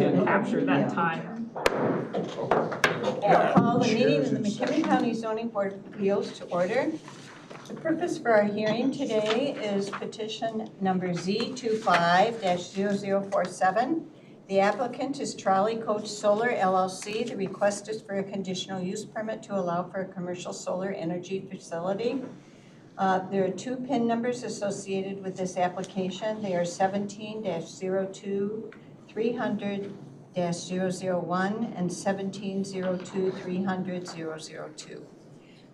to capture that time. I'll call the meeting of the McHenry County Zoning Board of Appeals to order. The purpose for our hearing today is petition number Z25-0047. The applicant is Trolley Coach Solar LLC. The request is for a conditional use permit to allow for a commercial solar energy facility. There are two PIN numbers associated with this application. They are 17-02-300-001 and 17-02-300-002.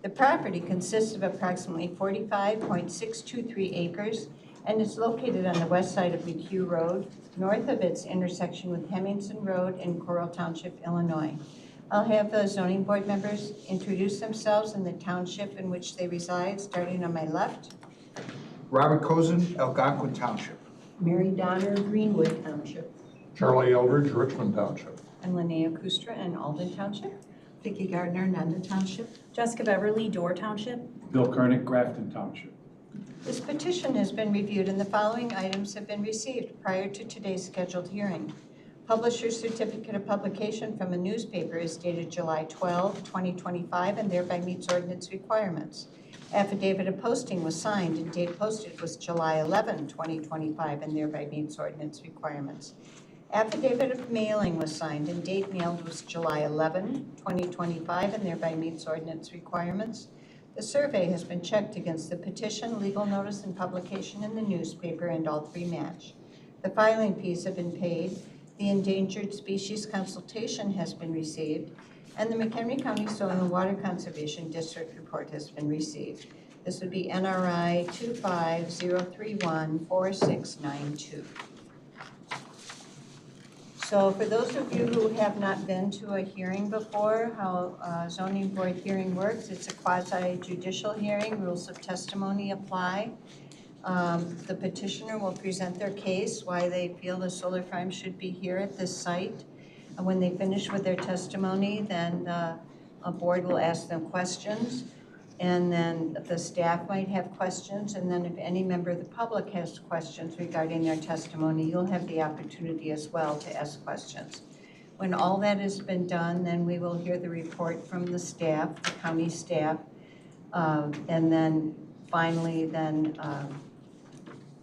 The property consists of approximately 45.623 acres and is located on the west side of McHugh Road, north of its intersection with Hemmingson Road in Coral Township, Illinois. I'll have the zoning board members introduce themselves and the township in which they reside, starting on my left. Robert Cozen, Algonquin Township. Mary Donner, Greenwood Township. Charlie Eldridge, Richmond Township. And Linnea Kustra in Alden Township. Vicki Gardner, Nanda Township. Jessica Beverly, Door Township. Bill Koenig, Grafton Township. This petition has been reviewed and the following items have been received prior to today's scheduled hearing. Publisher's certificate of publication from a newspaper is dated July 12, 2025 and thereby meets ordinance requirements. Affidavit of posting was signed and date posted was July 11, 2025 and thereby meets ordinance requirements. Affidavit of mailing was signed and date mailed was July 11, 2025 and thereby meets ordinance requirements. The survey has been checked against the petition, legal notice, and publication in the newspaper, and all three match. The filing fees have been paid, the endangered species consultation has been received, and the McHenry County Soil and Water Conservation District report has been received. This would be NRI 250314692. So for those of you who have not been to a hearing before, how a zoning board hearing works, it's a quasi-judicial hearing, rules of testimony apply. The petitioner will present their case, why they feel the solar farm should be here at this site. And when they finish with their testimony, then a board will ask them questions. And then the staff might have questions, and then if any member of the public has questions regarding their testimony, you'll have the opportunity as well to ask questions. When all that has been done, then we will hear the report from the staff, the county staff, and then finally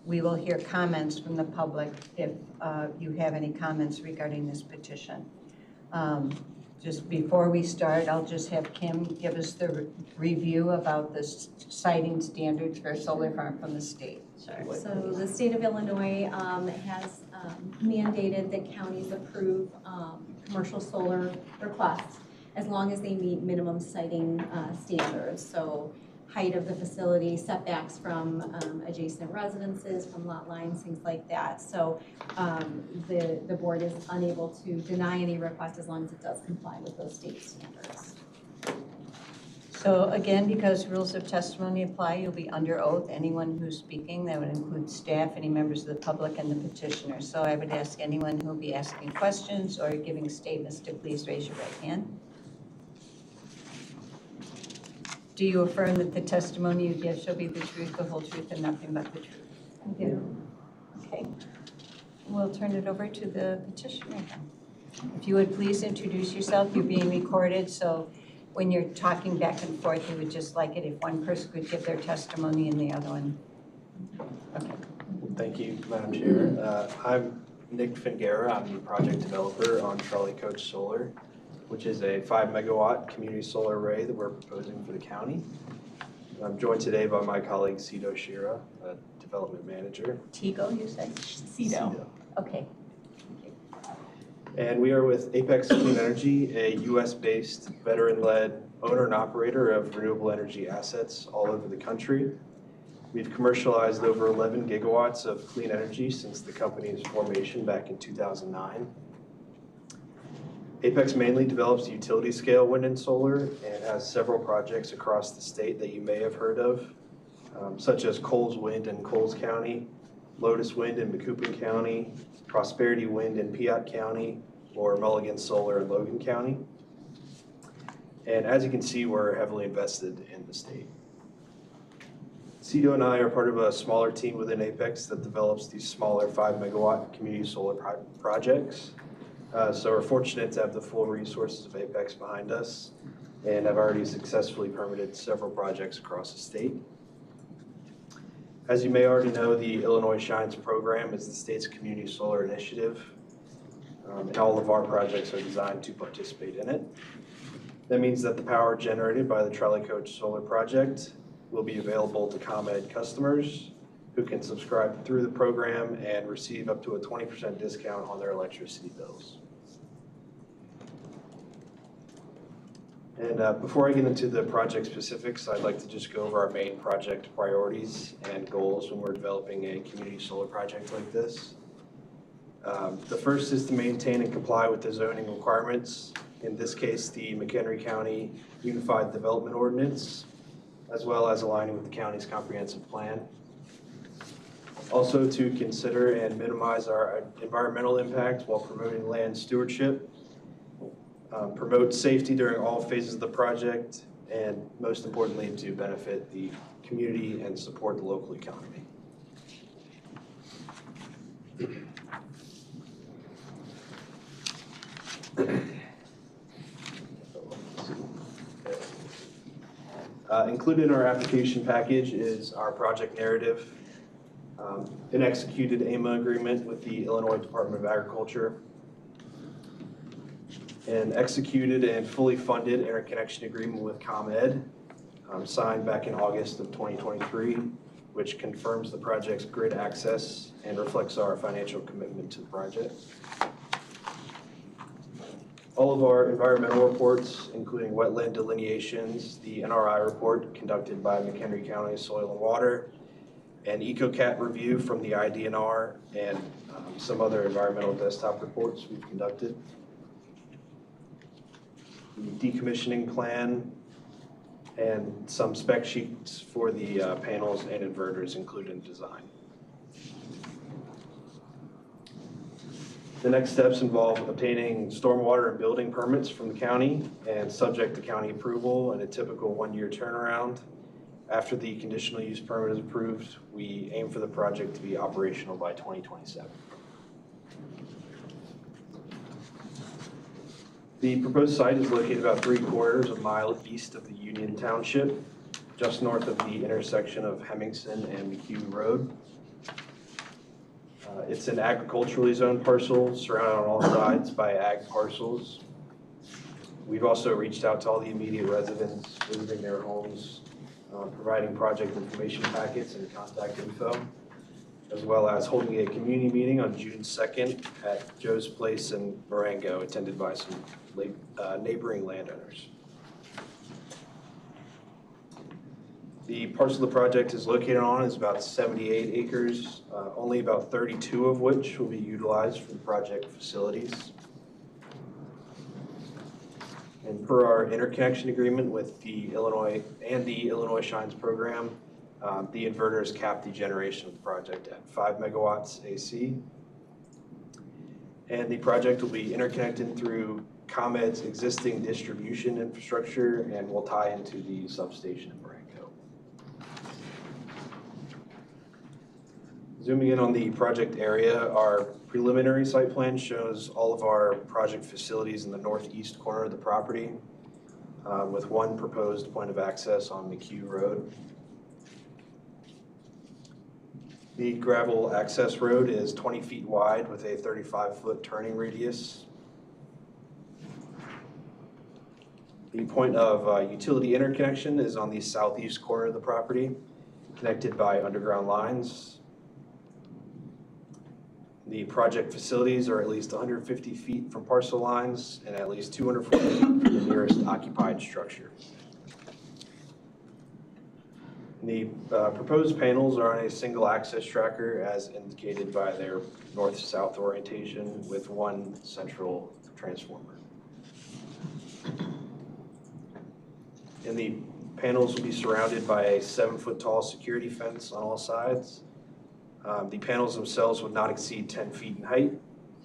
we will hear comments from the public if you have any comments regarding this petition. Just before we start, I'll just have Kim give us the review about the siting standards for a solar farm from the state. Sure. So the state of Illinois has mandated that counties approve commercial solar requests as long as they meet minimum siting standards. So height of the facility, setbacks from adjacent residences, from lot lines, things like that. So the board is unable to deny any request as long as it does comply with those state standards. So again, because rules of testimony apply, you'll be under oath. Anyone who's speaking, that would include staff, any members of the public, and the petitioner. So I would ask anyone who will be asking questions or giving statements to please raise your right hand. Do you affirm that the testimony you give shall be the truth, the whole truth, and nothing but the truth? I do. Okay. We'll turn it over to the petitioner. If you would please introduce yourself. You're being recorded, so when you're talking back and forth, we would just like it if one person could give their testimony and the other one. Okay. Thank you, Madam Chair. I'm Nick Fingera. I'm the project developer on Trolley Coach Solar, which is a 5 megawatt community solar array that we're proposing for the county. I'm joined today by my colleague Cito Shira, a development manager. Tigo, you said? Cito. Okay. And we are with Apex Clean Energy, a US-based, veteran-led owner and operator of renewable energy assets all over the country. We've commercialized over 11 gigawatts of clean energy since the company's formation back in 2009. Apex mainly develops utility scale wind and solar and has several projects across the state that you may have heard of, such as Coles Wind in Coles County, Lotus Wind in Macoupin County, Prosperity Wind in Piatt County, or Mulligan Solar in Logan County. And as you can see, we're heavily invested in the state. Cito and I are part of a smaller team within Apex that develops these smaller 5 megawatt community solar projects. So we're fortunate to have the full resources of Apex behind us and have already successfully permitted several projects across the state. As you may already know, the Illinois Shines program is the state's community solar initiative, and all of our projects are designed to participate in it. That means that the power generated by the Trolley Coach Solar Project will be available to ComEd customers who can subscribe through the program and receive up to a 20% discount on their electricity bills. And before I get into the project specifics, I'd like to just go over our main project priorities and goals when we're developing a community solar project like this. The first is to maintain and comply with the zoning requirements, in this case, the McHenry County Unified Development Ordinance, as well as aligning with the county's comprehensive plan. Also to consider and minimize our environmental impact while promoting land stewardship. Promote safety during all phases of the project, and most importantly, to benefit the community and support the local economy. Included in our application package is our project narrative, an executed AMA agreement with the Illinois Department of Agriculture, an executed and fully funded interconnection agreement with ComEd, signed back in August of 2023, which confirms the project's grid access and reflects our financial commitment to the project. All of our environmental reports, including wetland delineations, the NRI report conducted by McHenry County Soil and Water, an EcoCat review from the IDNR, and some other environmental desktop reports we've conducted. The decommissioning plan, and some spec sheets for the panels and inverters included in design. The next steps involve obtaining stormwater and building permits from the county, and subject to county approval and a typical 1-year turnaround. After the conditional use permit is approved, we aim for the project to be operational by 2027. The proposed site is located about 3/4 of a mile east of the Union Township, just north of the intersection of Hemmingson and McHugh Road. It's an agriculturally zoned parcel surrounded on all sides by ag parcels. We've also reached out to all the immediate residents, visiting their homes, providing project information packets and contact info, as well as holding a community meeting on June 2nd at Joe's Place in Marengo, attended by some neighboring landowners. The parcel the project is located on is about 78 acres, only about 32 of which will be utilized for the project facilities. And per our interconnection agreement with the Illinois Shines program, the inverters cap the generation of the project at 5 megawatts AC. And the project will be interconnected through ComEd's existing distribution infrastructure and will tie into the substation in Marengo. Zooming in on the project area, our preliminary site plan shows all of our project facilities in the northeast corner of the property, with one proposed point of access on McHugh Road. The gravel access road is 20 feet wide with a 35-foot turning radius. The point of utility interconnection is on the southeast corner of the property, connected by underground lines. The project facilities are at least 150 feet from parcel lines and at least 240 feet from the nearest occupied structure. The proposed panels are on a single access tracker as indicated by their north-south orientation with one central transformer. And the panels will be surrounded by a 7-foot tall security fence on all sides. The panels themselves would not exceed 10 feet in height,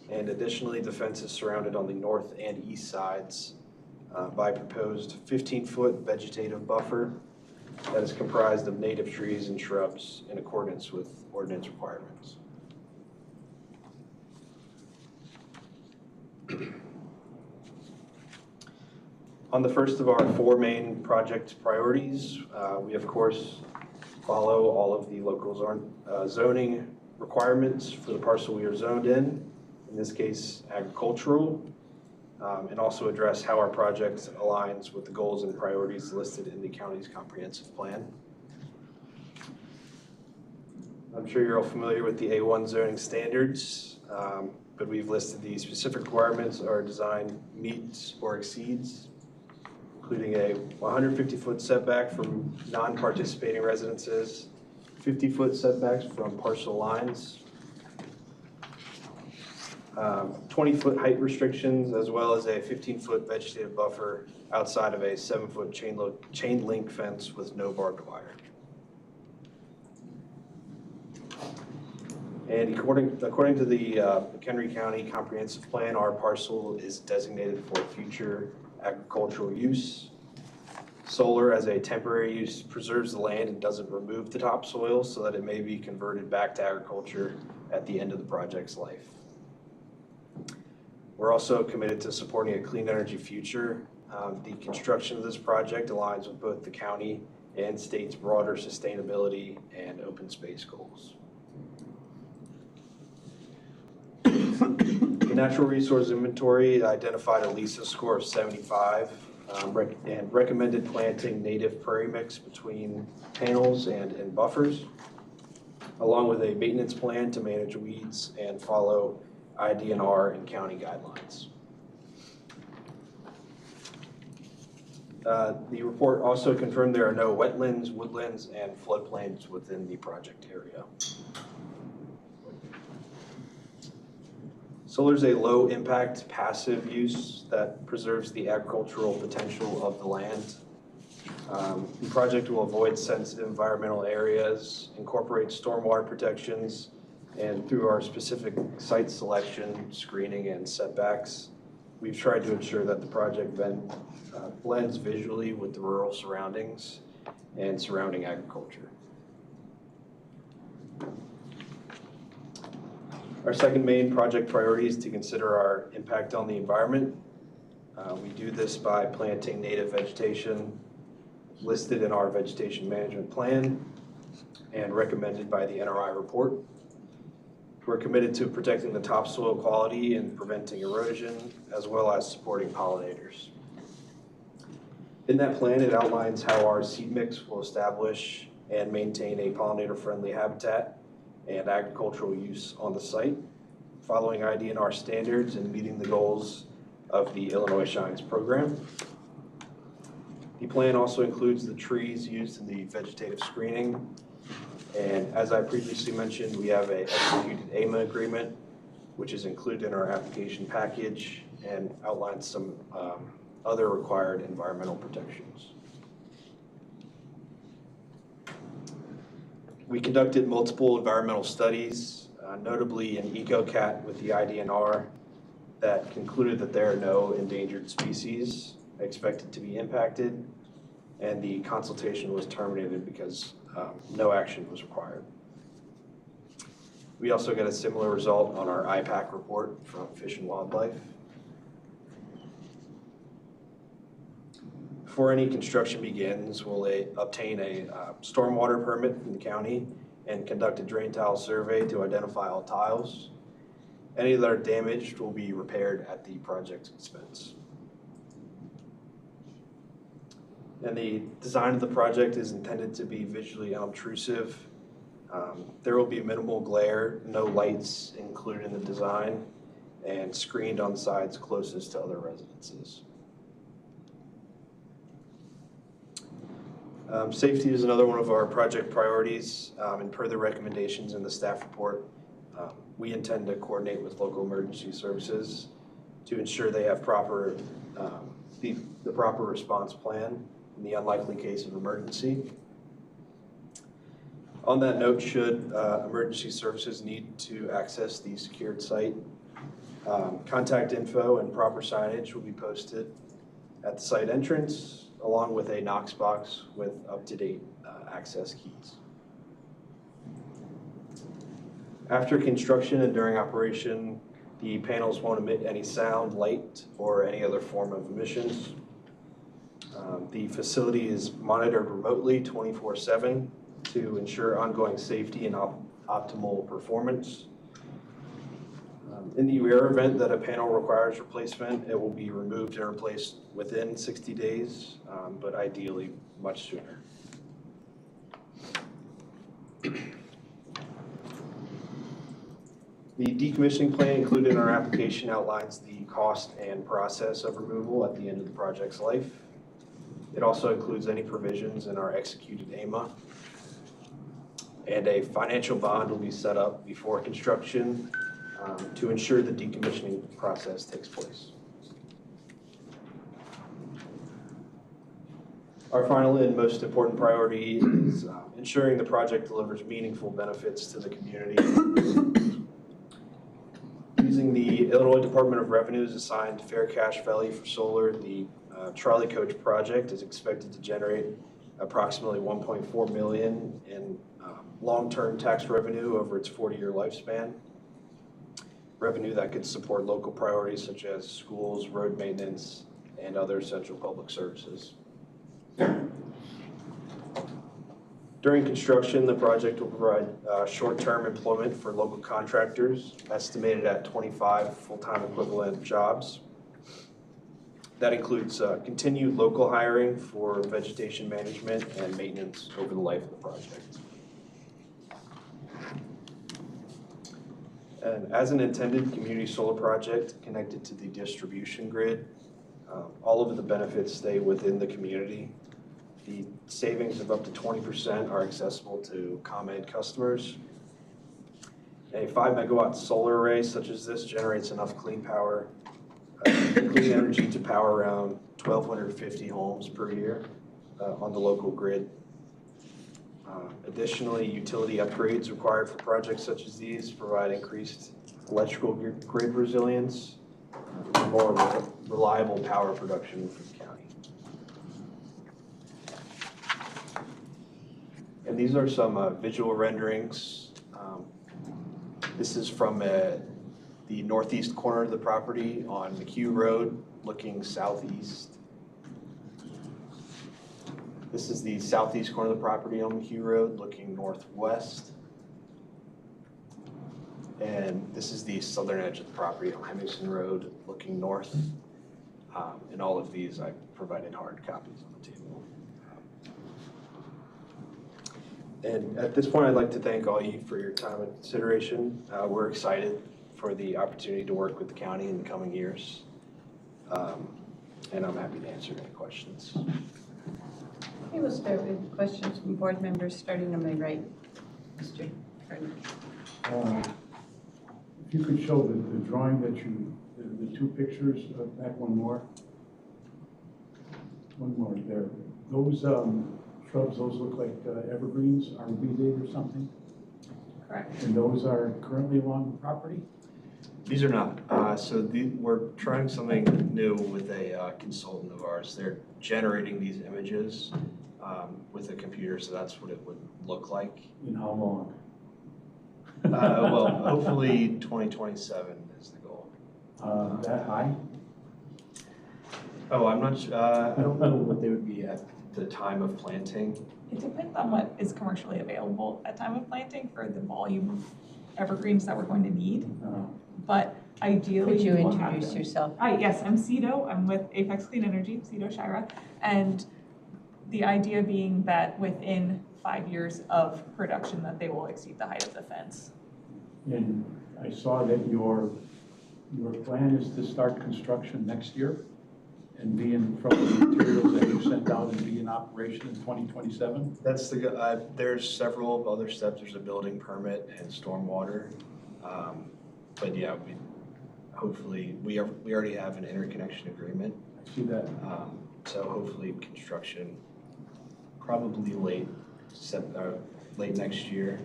and additionally the fence is surrounded on the north and east sides by proposed 15-foot vegetative buffer that is comprised of native trees and shrubs in accordance with ordinance requirements. On the first of our 4 main project priorities, we of course follow all of the local zoning requirements for the parcel we are zoned in this case agricultural, and also address how our project aligns with the goals and priorities listed in the county's comprehensive plan. I'm sure you're all familiar with the A1 zoning standards, but we've listed the specific requirements our design meets or exceeds, including a 150-foot setback from non-participating residences, 50-foot setbacks from parcel lines, 20-foot height restrictions, as well as a 15-foot vegetative buffer outside of a 7-foot chain link fence with no barbed wire. And according to the McHenry County Comprehensive Plan, our parcel is designated for future agricultural use. Solar as a temporary use preserves the land and doesn't remove the topsoil so that it may be converted back to agriculture at the end of the project's life. We're also committed to supporting a clean energy future. The construction of this project aligns with both the county and state's broader sustainability and open space goals. The natural resource inventory identified a LISA score of 75 and recommended planting native prairie mix between panels and buffers, along with a maintenance plan to manage weeds and follow IDNR and county guidelines. The report also confirmed there are no wetlands, woodlands, and floodplains within the project area. Solar is a low-impact passive use that preserves the agricultural potential of the land. The project will avoid sensitive environmental areas, incorporate stormwater protections, and through our specific site selection, screening, and setbacks, we've tried to ensure that the project blends visually with the rural surroundings and surrounding agriculture. Our second main project priority is to consider our impact on the environment. We do this by planting native vegetation listed in our vegetation management plan and recommended by the NRI report. We're committed to protecting the topsoil quality and preventing erosion, as well as supporting pollinators. In that plan, it outlines how our seed mix will establish and maintain a pollinator-friendly habitat and agricultural use on the site, following IDNR standards and meeting the goals of the Illinois Shines program. The plan also includes the trees used in the vegetative screening. And as I previously mentioned, we have an executed AMA agreement, which is included in our application package and outlines some other required environmental protections. We conducted multiple environmental studies, notably an EcoCat with the IDNR that concluded that there are no endangered species expected to be impacted, and the consultation was terminated because no action was required. We also got a similar result on our IPAC report from Fish and Wildlife. Before any construction begins, we'll obtain a stormwater permit from the county and conduct a drain tile survey to identify all tiles. Any that are damaged will be repaired at the project's expense. And the design of the project is intended to be visually unobtrusive. There will be minimal glare, no lights included in the design, and screened on sides closest to other residences. Safety is another one of our project priorities, and per the recommendations in the staff report, we intend to coordinate with local emergency services to ensure they have the proper response plan in the unlikely case of emergency. On that note, should emergency services need to access the secured site, contact info and proper signage will be posted at the site entrance, along with a Knox box with up-to-date access keys. After construction and during operation, the panels won't emit any sound, light, or any other form of emissions. The facility is monitored remotely 24/7 to ensure ongoing safety and optimal performance. In the rare event that a panel requires replacement, it will be removed and replaced within 60 days, but ideally much sooner. The decommissioning plan included in our application outlines the cost and process of removal at the end of the project's life. It also includes any provisions in our executed AMA. And a financial bond will be set up before construction to ensure the decommissioning process takes place. Our final and most important priority is ensuring the project delivers meaningful benefits to the community. Using the Illinois Department of Revenue's assigned fair cash value for solar, the Trolley Coach project is expected to generate approximately $1.4 million in long-term tax revenue over its 40-year lifespan. Revenue that could support local priorities such as schools, road maintenance, and other essential public services. During construction, the project will provide short-term employment for local contractors, estimated at 25 full-time equivalent jobs. That includes continued local hiring for vegetation management and maintenance over the life of the project. And as an intended community solar project connected to the distribution grid, all of the benefits stay within the community. The savings of up to 20% are accessible to ComEd customers. A 5 megawatt solar array such as this generates enough clean power, clean energy to power around 1,250 homes per year on the local grid. Additionally, utility upgrades required for projects such as these provide increased electrical grid resilience and more reliable power production for the county. And these are some visual renderings. This is from the northeast corner of the property on McHugh Road, looking southeast. This is the southeast corner of the property on McHugh Road, looking northwest. And this is the southern edge of the property on Hemmingson Road, looking north. And all of these I provided hard copies on the table. And at this point, I'd like to thank all you for your time and consideration. We're excited for the opportunity to work with the county in the coming years. And I'm happy to answer any questions. Okay, we'll start with questions from board members, starting on my right. Mr. Gardner. If you could show the drawing that the two pictures, back one more there. Those shrubs, those look like evergreens, are weeded or something? Correct. And those are currently along the property? These are not. We're trying something new with a consultant of ours. They're generating these images with a computer, so that's what it would look like. In how long? Well, hopefully 2027 is the goal. That high? Oh, I'm not sure. I don't know what they would be at the time of planting. It depends on what is commercially available at time of planting for the volume of evergreens that we're going to need. But ideally, Could you we'll have introduce them. yourself? Hi, yes, I'm Cito. I'm with Apex Clean Energy, Cito Shira. And the idea being that within 5 years of production that they will exceed the height of the fence. And I saw that your plan is to start construction next year and be in from the materials that you sent out and be in operation in 2027? That's the. There's several other steps. There's a building permit and stormwater. But yeah, hopefully we already have an interconnection agreement. I see that. So hopefully construction probably late next year.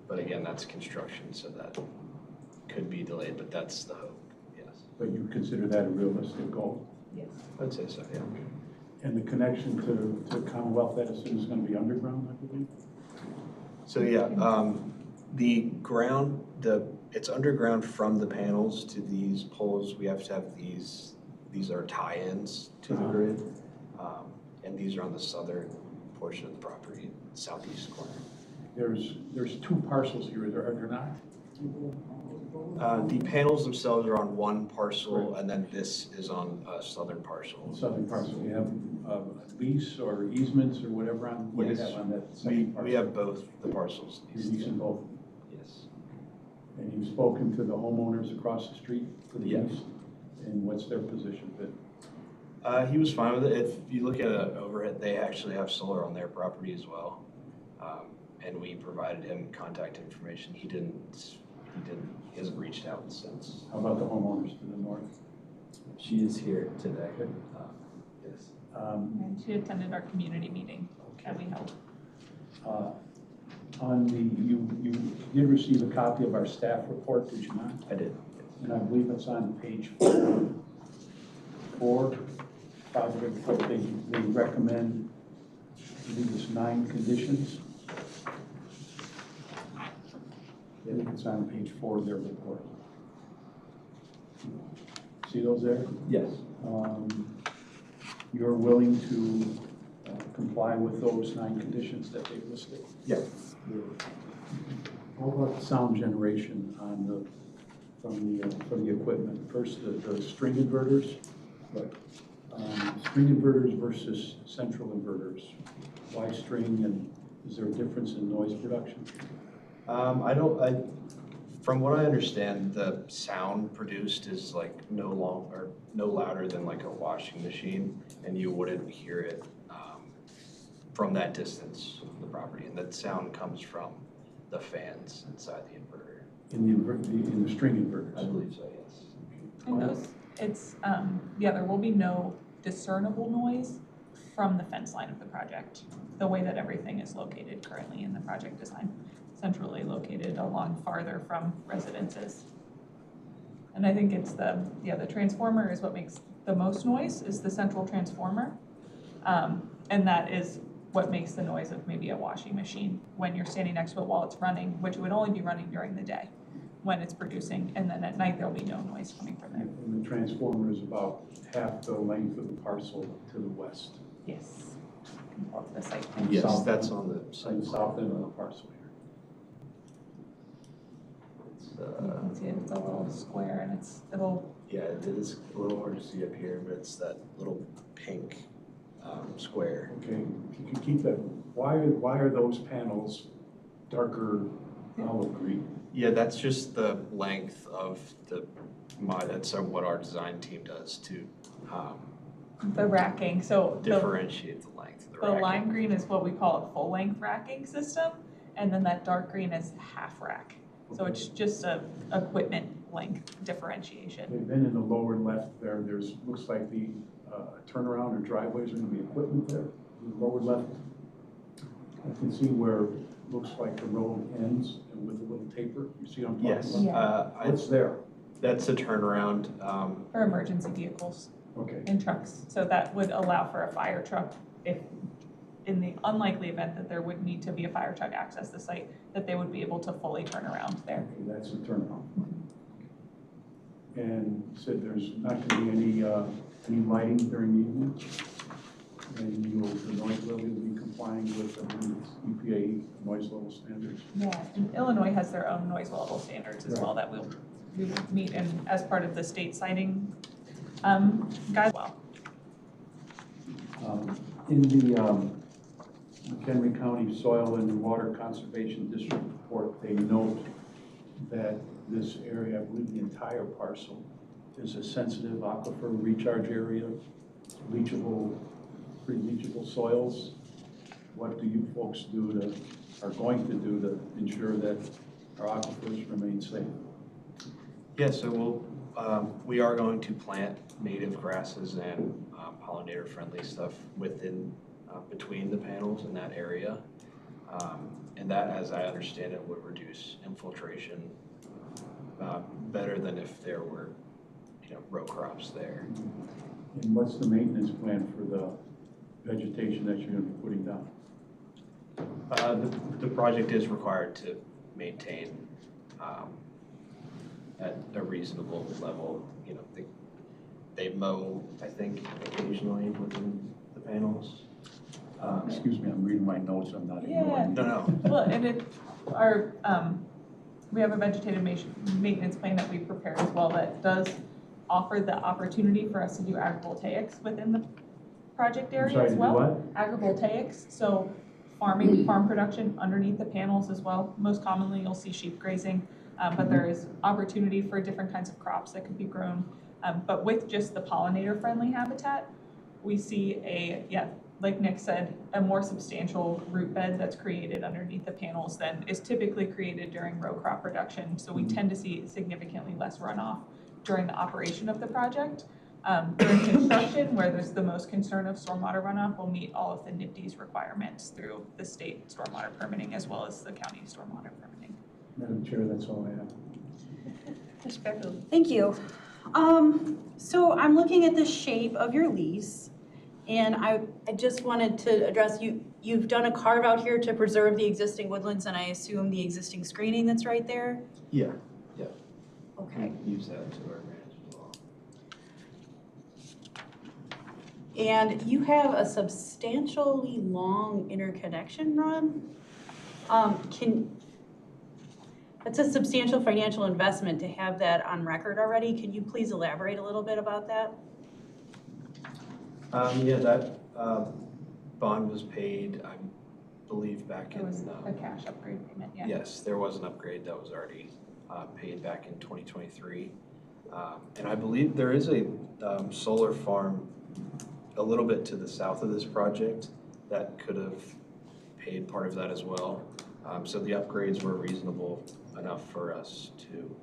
But again, that's construction, so that could be delayed, but that's the hope, yes. But you consider that a realistic goal? Yes. I'd say so, yeah. And the connection to Commonwealth Edison is going to be underground, I believe? So yeah, the ground, it's underground from the panels to these poles. We have to have these these are tie-ins to the grid. And these are on the southern portion of the property, southeast corner. There's two parcels here, are there not? The panels themselves are on one parcel, and then this is on a southern parcel. Southern parcel, you have a lease or easements or whatever on, what do you Yes. have on that We, second parcel? we have both the parcels. You're leasing both, Yes. and you've spoken to the homeowners across the street for the Yes. lease? And what's their position? But He was fine with it. If you look at it overhead, they actually have solar on their property as well. And we provided him contact information. He hasn't reached out since. how about the homeowners to the north? She is here today. Yes. And she attended our community meeting that we held. On the, you did receive a copy of our staff report, did you not? I did. And I believe it's on page 4, 5 of the report. They recommend, I believe it's 9 conditions. I think it's on page 4 of their report. See those there? Yes. You're willing to comply with those 9 conditions that they listed? Yeah. What about sound generation on the, from the equipment? First, the string inverters. Right. String inverters versus central inverters. Why string, and is there a difference in noise production? From what I understand, the sound produced is like no louder than like a washing machine, and you wouldn't hear it from that distance from the property. And that sound comes from the fans inside the inverter. In the string I inverters? believe so, yes. And those, it's, there will be no discernible noise from the fence line of the project, the way that everything is located currently in the project design, centrally located along farther from residences. And I think it's the transformer is what makes the most noise, is the central transformer. And that is what makes the noise of maybe a washing machine when you're standing next to it while it's running, which would only be running during the day when it's producing, and then at night there'll be no noise coming from it. And the transformer is about half the length of the parcel to the west. Yes. Can pull up the site. Yes, South- that's on the On site. the south end of the parcel here. You can see it's a little square and it'll, Yeah, it is a little hard to see up here, but it's that little pink square. Okay, if you could keep that, why are those panels darker olive green? Yeah, that's just the length of that's what our design team does to the racking, so differentiate the length of the the racking. lime green is what we call a full-length racking system, and then that dark green is half rack. So it's just a equipment length differentiation. They've been in the lower left there, looks like the turnaround or driveways are gonna be equipment there, in the lower left. I can see where it looks like the road ends and with a little taper, you see what I'm talking about? Yes, Yeah. What's there? that's a turnaround. For emergency vehicles Okay, and trucks, so that would allow for a fire truck if, in the unlikely event that there would need to be a fire truck access the site, that they would be able to fully turn around there. okay, that's the turnaround. And you said there's not gonna be any lighting during the evening? And the noise level will be complying with the EPA noise level standards? Yeah, and Illinois has their own noise level standards as Right. well that we would meet and as part of the state siting guide. Well, In the McHenry County Soil and Water Conservation District report, they note that this area, I believe the entire parcel, is a sensitive aquifer recharge area, pre-leachable soils. What do you folks are going to do to ensure that our aquifers remain safe? Yeah, so we are going to plant native grasses and pollinator-friendly stuff between the panels in that area. And that, as I understand it, would reduce infiltration better than if there were, row crops there. And what's the maintenance plan for the vegetation that you're going to be putting down? The project is required to maintain at a reasonable level. They They mow, I think, occasionally within the panels. Excuse me, I'm reading my notes, I'm not Yeah. ignoring. No. Well, and we have a vegetative maintenance plan that we prepared as well that does offer the opportunity for us to do agrivoltaics within the project I'm area sorry, as to do well. what? Agrivoltaics, so farm production underneath the panels as well. Most commonly, you'll see sheep grazing, but there is opportunity for different kinds of crops that could be grown. But with just the pollinator-friendly habitat, we see like Nick said, a more substantial root bed that's created underneath the panels than is typically created during row crop production. So we tend to see significantly less runoff during the operation of the project. During construction, where there's the most concern of stormwater runoff, we'll meet all of the NIPD's requirements through the state stormwater permitting as well as the county stormwater permitting. Madam Chair, that's all I have. Ms. Beverly? Thank you. So I'm looking at the shape of your lease, and I just wanted to address, you've done a carve out here to preserve the existing woodlands, and I assume the existing screening that's right there? Yeah, Okay. use that to our advantage as well. And you have a substantially long interconnection run? It's a substantial financial investment to have that on record already. Can you please elaborate a little bit about that? That bond was paid, I believe, back in. It was a cash upgrade payment, yeah. Yes, there was an upgrade that was already paid back in 2023. And I believe there is a solar farm a little bit to the south of this project that could have paid part of that as well. So the upgrades were reasonable enough for us to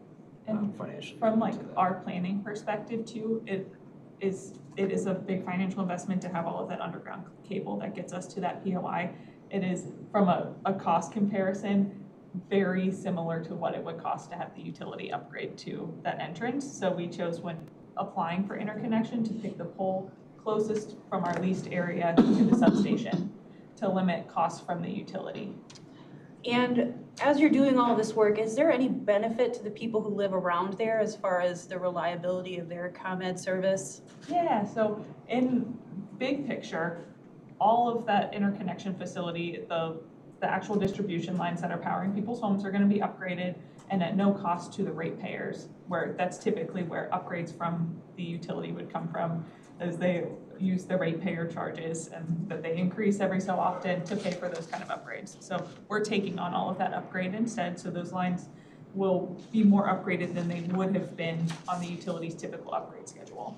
financially. From like do that. our planning perspective too, it is a big financial investment to have all of that underground cable that gets us to that POI. It is, from a cost comparison, very similar to what it would cost to have the utility upgrade to that entrance. So we chose, when applying for interconnection, to pick the pole closest from our leased area to the substation to limit costs from the utility. And as you're doing all this work, is there any benefit to the people who live around there as far as the reliability of their ComEd service? Yeah, so in big picture, all of that interconnection facility, the actual distribution lines that are powering people's homes are going to be upgraded and at no cost to the ratepayers, where that's typically where upgrades from the utility would come from, as they use the ratepayer charges and that they increase every so often to pay for those kind of upgrades. So we're taking on all of that upgrade instead, so those lines will be more upgraded than they would have been on the utility's typical upgrade schedule.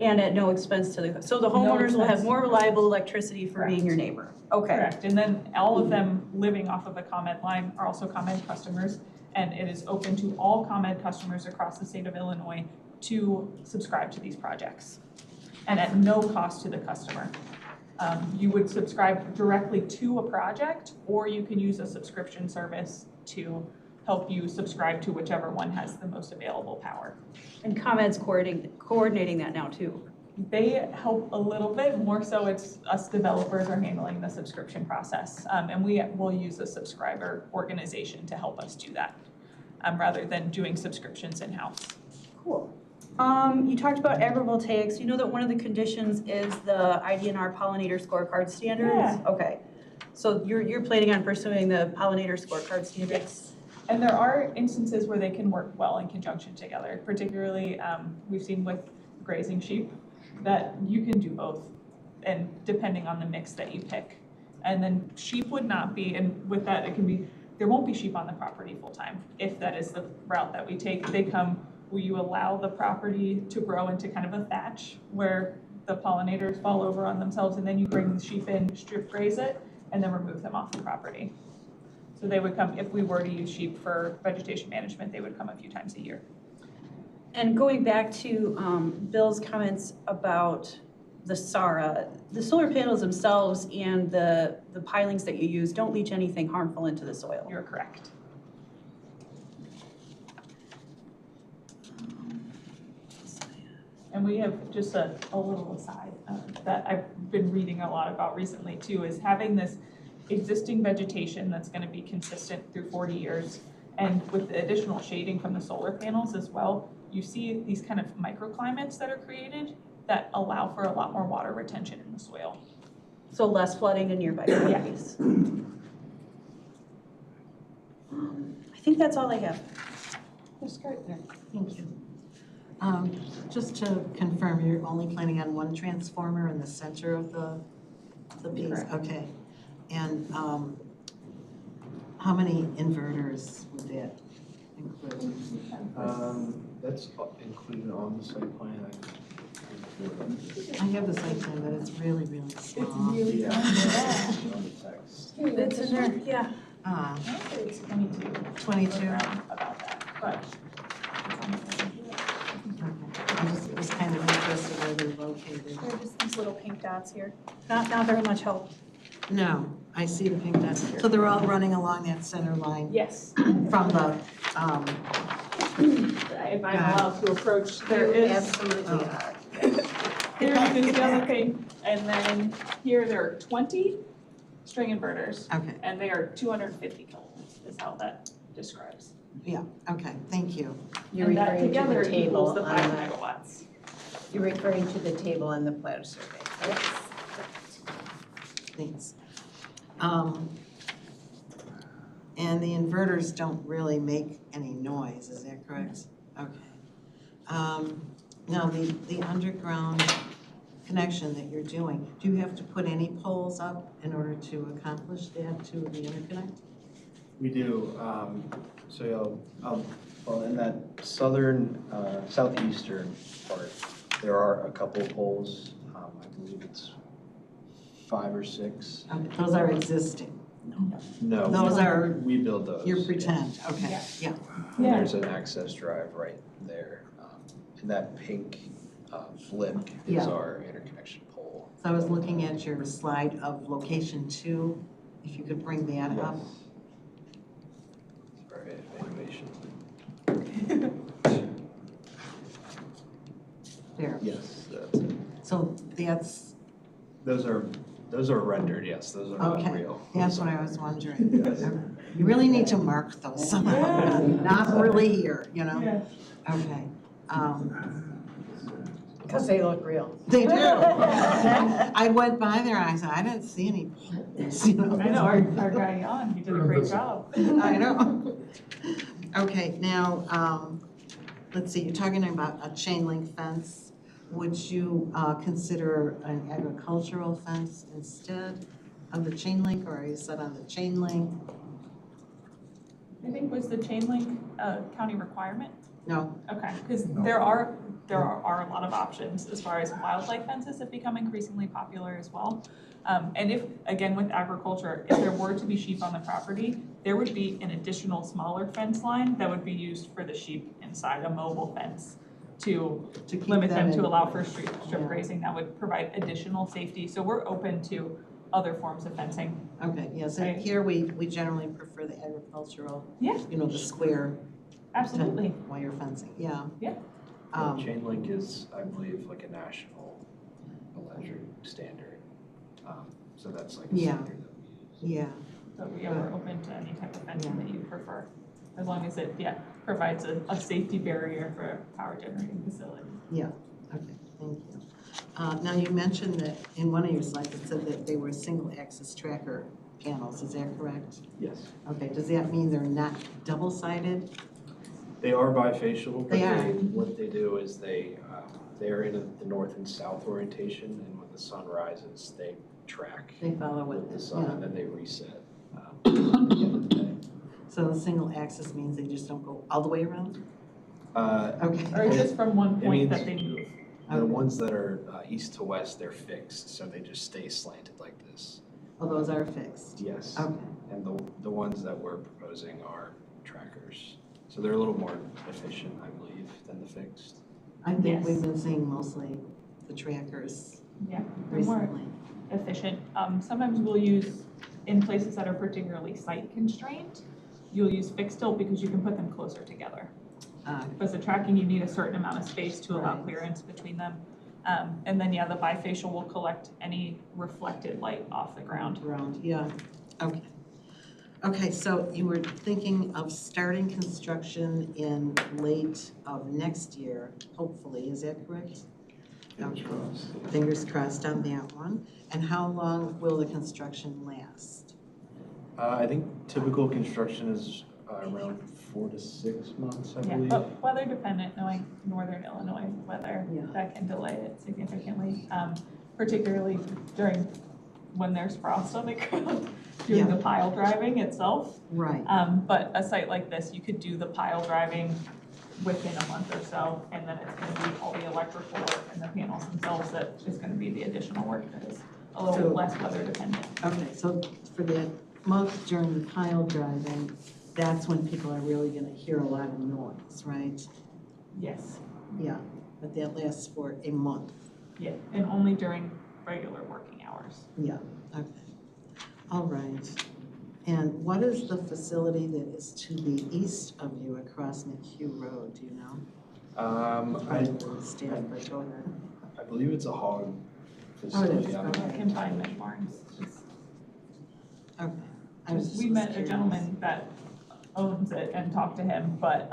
And at no expense to the, so the homeowners will have more reliable electricity for being your neighbor? Okay. Correct, and then all of them living off of a ComEd line are also ComEd customers, and it is open to all ComEd customers across the state of Illinois to subscribe to these projects, and at no cost to the customer. You would subscribe directly to a project, or you can use a subscription service to help you subscribe to whichever one has the most available power. And ComEd's coordinating that now too? They help a little bit, more so it's us developers are handling the subscription process. And we will use a subscriber organization to help us do that, rather than doing subscriptions in-house. Cool. You talked about agrivoltaics. You know that one of the conditions is the IDNR pollinator scorecard standards? Yeah. Okay. So you're planning on pursuing the pollinator scorecard standards? Yes. And there are instances where they can work well in conjunction together, particularly we've seen with grazing sheep that you can do both, and depending on the mix that you pick. And then sheep would not be, and with that it can be, there won't be sheep on the property full time if that is the route that we take. They come, will you allow the property to grow into kind of a thatch where the pollinators fall over on themselves, and then you bring the sheep in, strip graze it, and then remove them off the property. So they would come, if we were to use sheep for vegetation management, they would come a few times a year. And going back to Bill's comments about the SARA, the solar panels themselves and the pilings that you use don't leach anything harmful into the soil. You're correct. And we have just a little aside that I've been reading a lot about recently too, is having this existing vegetation that's going to be consistent through 40 years. And with the additional shading from the solar panels as well, you see these kind of microclimates that are created that allow for a lot more water retention in the soil. So less flooding in nearby properties. I think that's all I have. Ms. Gardner. Thank you. Just to confirm, you're only planning on one transformer in the center of the piece? Correct. Okay. And how many inverters would that include? That's included on the site plan. I have the site plan, but it's really, really small. It's really Yeah. tiny. On the text. It's in there, yeah. Ah, It's 22. 22? Around about that, but. Okay. I just was kind of interested where they're located. They're just these little pink dots here. Not very much help. No, I see the pink dots. So they're all running along that center line Yes, from the, if I'm allowed to approach, there is. Absolutely Oh. are. Here is the other thing, and then here there are 20 string inverters, okay, and they are 250 kilowatts, is how that describes. yeah, okay, thank you. You're And that referring to together the table equals the on 5 the, megawatts. you're referring to the table on the plat survey, correct? Thanks. And the inverters don't really make any noise, is that correct? Okay. Now, the underground connection that you're doing, do you have to put any poles up in order to accomplish that to the interconnect? We do, so well, in that southern, southeastern part, there are a couple of poles. I believe it's 5 or 6. Okay, those are existing. No. Those are, We build those. you pretend, okay, Yeah. yeah. And Yeah. there's an access drive right there. And that pink flip is Yeah. our interconnection pole. So I was looking at your slide of location 2, if you could bring that up. Sorry, animation. There, Yes, that's it. so that's, Those are rendered, yes, those are not okay, real. that's what I was wondering. Yes. You really need to mark those somehow, not really here, you know? Okay. Because they look real. They do. I went by there, and I said, I didn't see any poles, you know? I know, our guy Jan, he did a great job. I know. Okay, now, let's see, you're talking about a chain link fence. Would you consider an agricultural fence instead of the chain link, or are you set on the chain link? I think was the chain link a county requirement? No? Okay, because there are a lot of options as far as wildlife fences have become increasingly popular as well. And if, again, with agriculture, if there were to be sheep on the property, there would be an additional smaller fence line that would be used for the sheep inside a mobile fence to keep limit them in- to allow for strip Yeah. grazing. That would provide additional safety. So we're open to other forms of fencing. Okay, yes, Right. and here we generally prefer the agricultural, Yeah, you know, the square absolutely. wire fencing, yeah. Yeah. Chain link is, I believe, like a national electric standard. So that's like a Yeah. standard that we use. Yeah, So yeah, we're open to any type of fencing that you prefer, as long as it, provides a safety barrier for a power generating facility. yeah, okay, thank you. Now, you mentioned that in one of your slides, it said that they were single-axis tracker panels, is that correct? Yes. Okay, does that mean they're not double-sided? They are bifacial, but They are. what they do is they're in the north and south orientation, and when the sun rises, they track They follow with with the it, sun, yeah. and then they reset at the end of the day. So the single-axis means they just don't go all the way around? Uh, Okay. Or just from one It point means- that they move. The ones that are east to west, they're fixed, so they just stay slanted like this. Oh, those are fixed? Yes. Okay, And the ones that we're proposing are trackers. So they're a little more efficient, I believe, than the fixed. I think Yes. we've been seeing mostly the trackers Yeah, they're more recently. efficient. Sometimes we'll use, in places that are particularly site constrained, you'll use fixed tilt because you can put them closer together. Because the tracking, you need a certain amount of space to allow Right. clearance between them. And then, the bifacial will collect any reflected light off the ground. Around, yeah, okay. Okay, so you were thinking of starting construction in late of next year, hopefully, is that correct? Okay. Fingers crossed on that one. And how long will the construction last? I think typical construction is around 4 to 6 months, I Yeah, believe. but weather dependent, knowing northern Illinois weather, Yeah. that can delay it significantly, particularly during, when there's frost on the ground, doing the pile driving itself. Right. But a site like this, you could do the pile driving within a month or so, and then it's gonna be all the electrical work and the panels themselves that is gonna be the additional work that is a little So- less weather dependent. Okay, so for the month during the pile driving, that's when people are really gonna hear a lot of noise, right? Yes, Yeah, but that lasts for a month. yeah, and only during regular working hours. Yeah, okay. All right. And what is the facility that is to the east of you across McHugh Road, do you know? Staff, but go ahead. I believe it's a hog Oh, it facility. is, I'm okay. not- Confinement barns, Okay. I was we just met a curious. gentleman that owns it and talked to him, but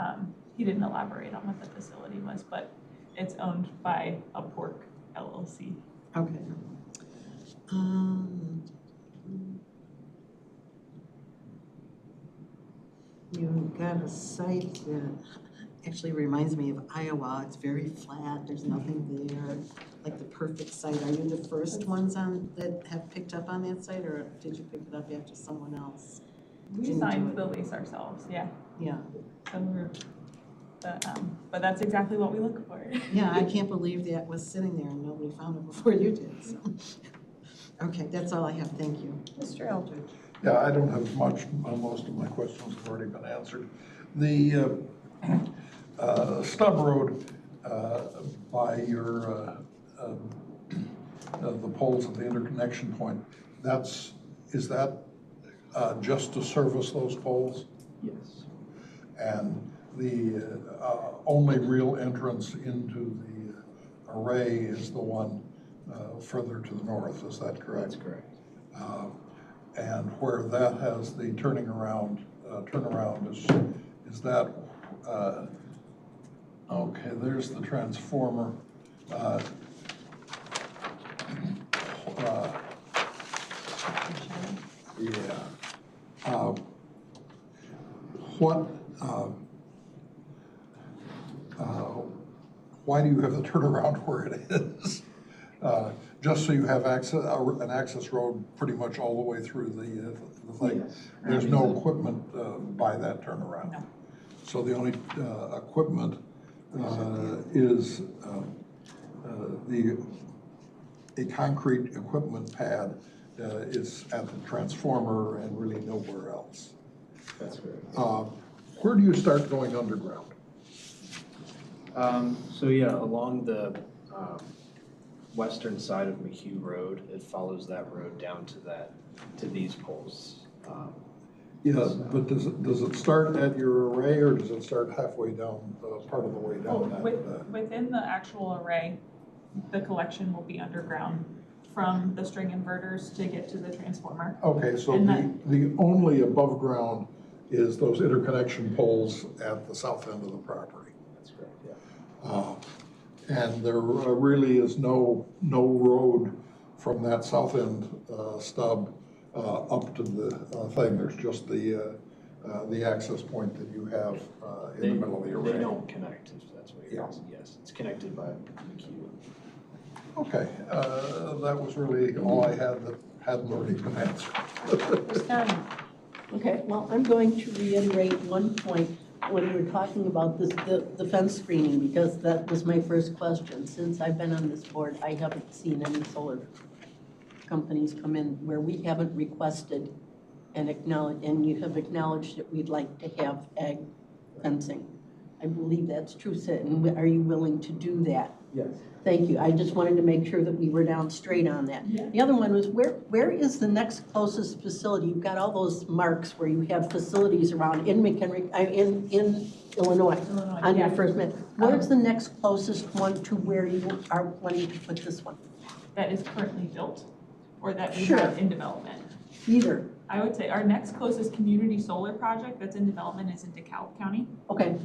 he didn't elaborate on what the facility was, but it's owned by a pork LLC. Okay. You've got a site that actually reminds me of Iowa. It's very flat, there's nothing there, like the perfect site. Are you the first ones on, that have picked up on that site, or did you pick it up after someone else? We Didn't do signed it. the lease ourselves, yeah, Yeah, so we're, but that's exactly what we look for. yeah, I can't believe that was sitting there and nobody found it before you did, so. Okay, that's all I have, thank you. Mr. Eldridge. Yeah, I don't have much, most of my questions have already been answered. The stub road by your, the poles at the interconnection point, is that just to service those poles? Yes. And the only real entrance into the array is the one further to the north, is that correct? That's correct. And where that has the turnaround is that, okay, there's the transformer. Yeah. What, why do you have the turnaround where it is? Just so you have access, an access road pretty much all the way through the thing? Yes. There's no equipment by that turnaround? No. So the only equipment is a concrete equipment pad is at the transformer and really nowhere else. That's correct. Where do you start going underground? So yeah, along the western side of McHugh Road, it follows that road down to these poles. Yeah, but does it start at your array or does it start halfway down, part of the way Oh, down? within the actual array, the collection will be underground from the string inverters to get to the transformer. Okay, so And the only above ground is those interconnection poles at the south end of the property. That's correct, yeah. And there really is no road from that south end stub up to the thing. There's just the access point that you have in the middle of the array. They don't connect, if that's what you're Yeah. asking. Yes, it's connected by McHugh. Okay, that was really all I had that hadn't already been answered. Okay, well, I'm going to reiterate one point when we were talking about this, the fence screening, because that was my first question. Since I've been on this board, I haven't seen any solar companies come in where we haven't requested and acknowledged, and you have acknowledged that we'd like to have ag fencing. I believe that's true, Sid, and are you willing to do that? Yes. Thank you. I just wanted to make sure that we were down straight on that. Yeah. The other one was, where is the next closest facility? You've got all those marks where you have facilities around in McHenry, in Illinois, on your first minute. Where's the next closest one to where you are wanting to put this one? That is currently built. or that we Sure. have in development. Either, I would say our next closest community solar project that's in development is in DeKalb County. okay,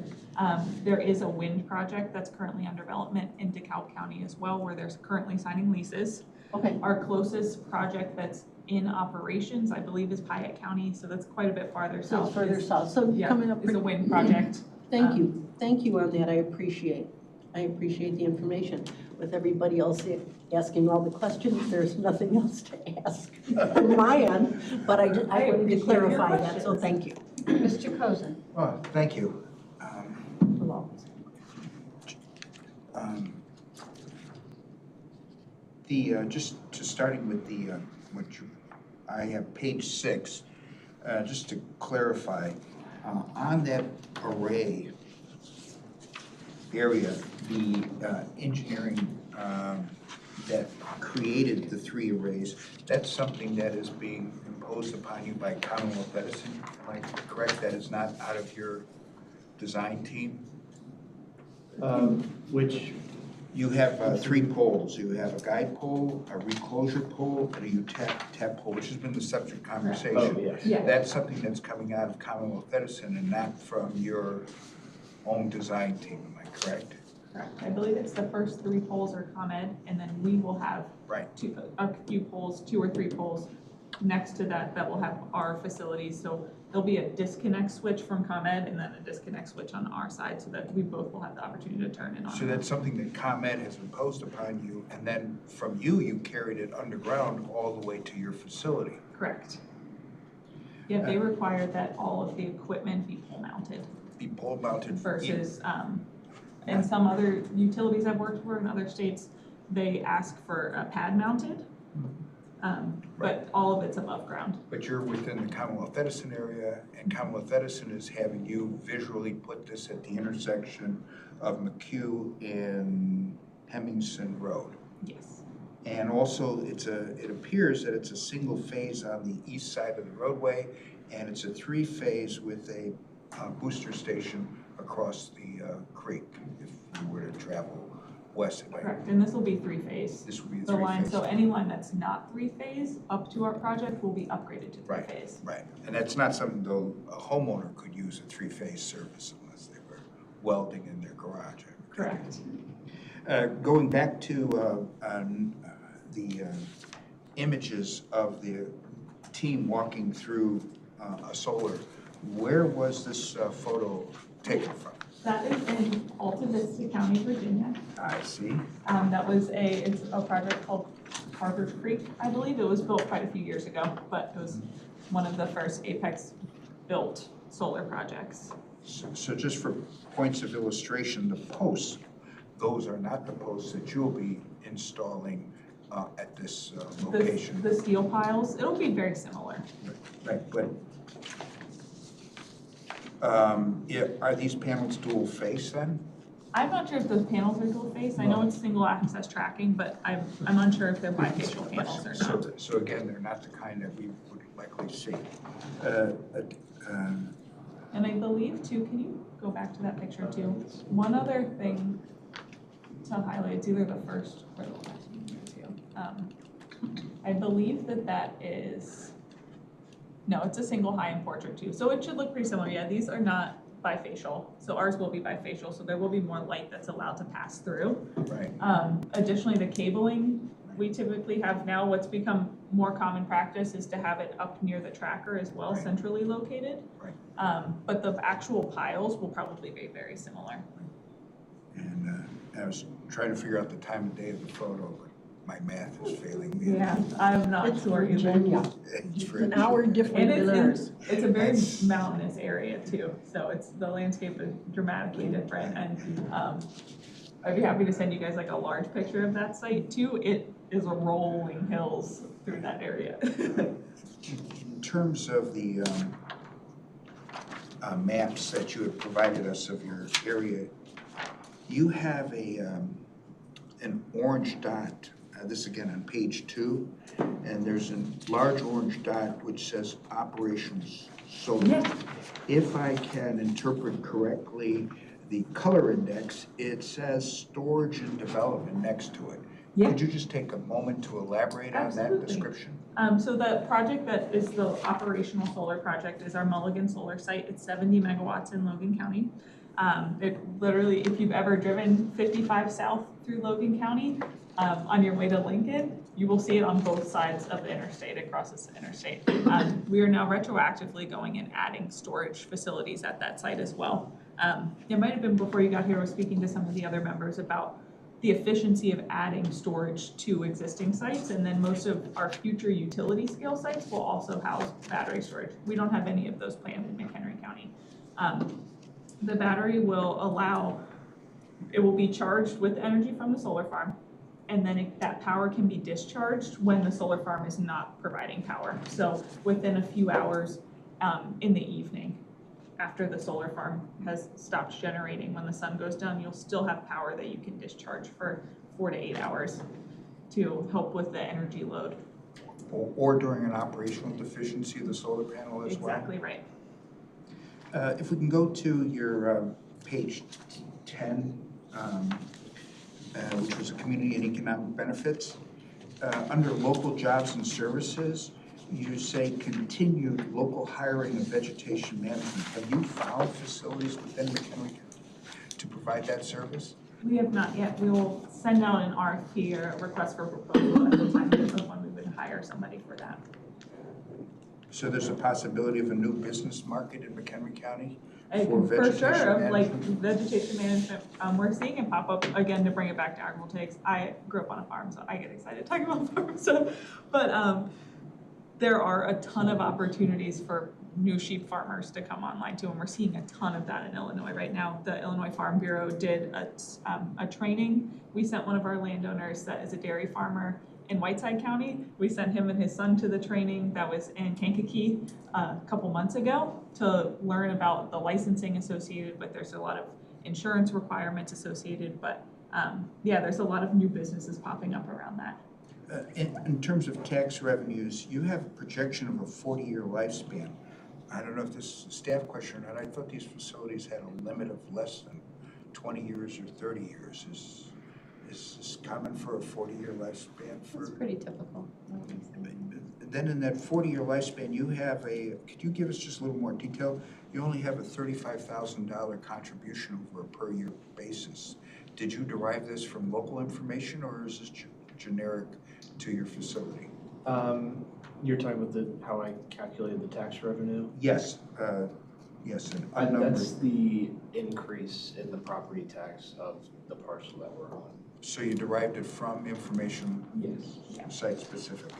There is a wind project that's currently under development in DeKalb County as well, where there's currently signing leases. okay, Our closest project that's in operations, I believe, is Piatt County, so that's quite a bit farther so south. it's further is- south, so Yeah, coming up. is a wind project. Thank you on that, I appreciate the information. With everybody else asking all the questions, there's nothing else to ask on my end, but I wanted to appreciate your clarify that, so questions. thank you. Mr. Cozen? Oh, thank you. Starting with I have page 6, just to clarify, on that array area, the engineering that created the 3 arrays, that's something that is being imposed upon you by Commonwealth Edison, am I correct? That is not out of your design team? Which, You have 3 poles. You have a guide pole, a reclosure pole, and a UTEP pole, which has been the subject of conversation. oh, yes. Yeah. That's something that's coming out of Commonwealth Edison and not from your own design team, am I correct? Correct. I believe it's the first 3 poles are ComEd, and then we will have Right. a few poles, 2 or 3 poles next to that will have our facilities. So there'll be a disconnect switch from ComEd and then a disconnect switch on our side so that we both will have the opportunity to turn in on. So that's something that ComEd has imposed upon you, and then from you carried it underground all the way to your facility. Correct. Yeah, they require that all of the equipment be pole mounted Be pole mounted. versus, in some other utilities I've worked for in other states, they ask for a pad mounted. But all of it's above ground. But you're within the Commonwealth Edison area, and Commonwealth Edison is having you visually put this at the intersection of McHugh and Hemmingson Road. Yes. And also, it appears that it's a single phase on the east side of the roadway, and it's a 3-phase with a booster station across the creek, if you were to travel west. Correct, and this will be 3-phase. This would be a The line, 3-phase. so any line that's not 3-phase up to our project will be upgraded to 3-phase. Right, and that's not something though a homeowner could use a 3-phase service unless they were welding in their garage. Correct. Going back to the images of the team walking through a solar, where was this photo taken from? That is in Alta Vista County, Virginia. I see. It's a project called Harvard Creek, I believe. It was built quite a few years ago, but it was one of the first Apex-built solar projects. So just for points of illustration, the posts, those are not the posts that you'll be installing at this location. The steel piles, it'll be very similar. Right, but are these panels dual face then? I'm not sure if those panels are dual face. I know it's single access tracking, but I'm unsure if they're bifacial panels or not. So again, they're not the kind that we would likely see. And I believe too, can you go back to that picture too? One other thing to highlight, it's either the first or the last one too. I believe that is, no, it's a single high-end portrait too. So it should look pretty similar. Yeah, these are not bifacial. So ours will be bifacial, so there will be more light that's allowed to pass through. Right. Additionally, the cabling, we typically have now, what's become more common practice is to have it up near the tracker as well, Right. centrally located. Right. But the actual piles will probably be very similar. And I was trying to figure out the time of day of the photo, but my math is failing me. Yeah, I'm not It's sure either. Virginia. It's It's very- an hour different And than ours. it's a very That's- mountainous area too, so the landscape is dramatically different. And I'd be happy to send you guys like a large picture of that site too. It is a rolling hills through that area. In terms of the maps that you have provided us of your area, you have an orange dot, this again on page 2, and there's a large orange dot which says operations solar. Yeah. If I can interpret correctly, the color index, it says storage and development next to it. Yeah. Could you just take a moment to elaborate on that Absolutely. description? So the project that is the operational solar project is our Mulligan Solar Site. It's 70 megawatts in Logan County. It literally, if you've ever driven 55 south through Logan County, on your way to Lincoln, you will see it on both sides of the interstate, it crosses the interstate. We are now retroactively going and adding storage facilities at that site as well. It might have been before you got here, I was speaking to some of the other members about the efficiency of adding storage to existing sites, and then most of our future utility scale sites will also house battery storage. We don't have any of those planned in McHenry County. The battery will allow, it will be charged with energy from the solar farm, and then that power can be discharged when the solar farm is not providing power. So within a few hours in the evening, after the solar farm has stopped generating, when the sun goes down, you'll still have power that you can discharge for 4 to 8 hours to help with the energy load. Or during an operational deficiency of the solar panel as well? Exactly right. If we can go to your page 10, which was community and economic benefits. Under local jobs and services, you say continued local hiring of vegetation management. Have you found facilities within McHenry County to provide that service? We have not yet. We will send out an RFP or a request for proposal at the time of when we would hire somebody for that. So there's a possibility of a new business market in McHenry County? For sure, of like vegetation management, we're seeing it pop up again. To bring it back to agrivoltaics, I grew up on a farm, so I get excited talking about farms. So, but there are a ton of opportunities for new sheep farmers to come online too, and we're seeing a ton of that in Illinois right now. The Illinois Farm Bureau did a training. We sent one of our landowners that is a dairy farmer in Whiteside County. We sent him and his son to the training that was in Kankakee a couple months ago to learn about the licensing associated with. There's a lot of insurance requirements associated, but yeah, there's a lot of new businesses popping up around that. In terms of tax revenues, you have a projection of a 40-year lifespan. I don't know if this is a staff question or not. I thought these facilities had a limit of less than 20 years or 30 years. Is this common for a 40-year lifespan? That's pretty typical. Then in that 40-year lifespan, you have could you give us just a little more detail? You only have a $35,000 contribution over a per year basis. Did you derive this from local information, or is this generic to your facility? You're talking about how I calculated the tax revenue? Yes, yes. And that's the increase in the property tax of the parcel that we're on. So you derived it from information? Yes. Site specific.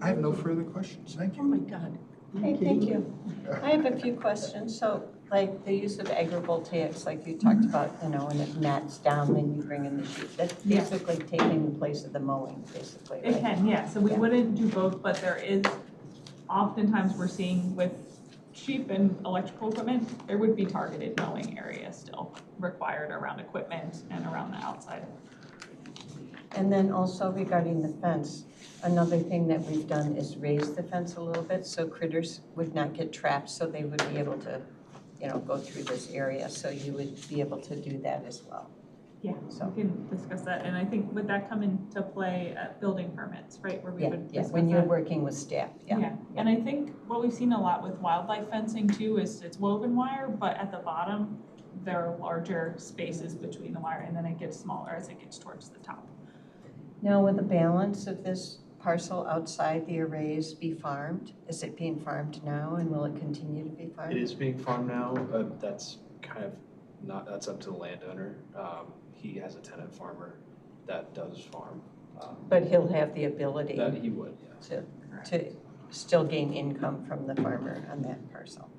I have no further questions. Thank Oh you. my God. Hey, thank you. I have a few questions. So, like the use of agrivoltaics, like you talked about, you know, when it mats down, then you bring in the sheep. That's Yeah. basically taking the place of the mowing, basically, It right? can, yeah. So we Yeah. wouldn't do both, but there is, oftentimes we're seeing with sheep and electrical equipment, there would be targeted mowing areas still required around equipment and around the outside. And then also regarding the fence, another thing that we've done is raise the fence a little bit so critters would not get trapped, so they would be able to, you know, go through this area. So you would be able to do that as well. Yeah, So, we can discuss that. And I think, would that come into play at building permits, right? Where we yeah, would yeah, discuss when you're that? working with staff, yeah. And I think what we've seen a lot with wildlife fencing too is it's woven wire, but at the bottom, there are larger spaces between the wire, and then it gets smaller as it gets towards the top. Now, will the balance of this parcel outside the arrays be farmed? Is it being farmed now, and will it continue to be farmed? It is being farmed now. That's kind of that's up to the landowner. He has a tenant farmer that does farm. But he'll have the ability That he would, yes. to still gain income from the farmer on that parcel.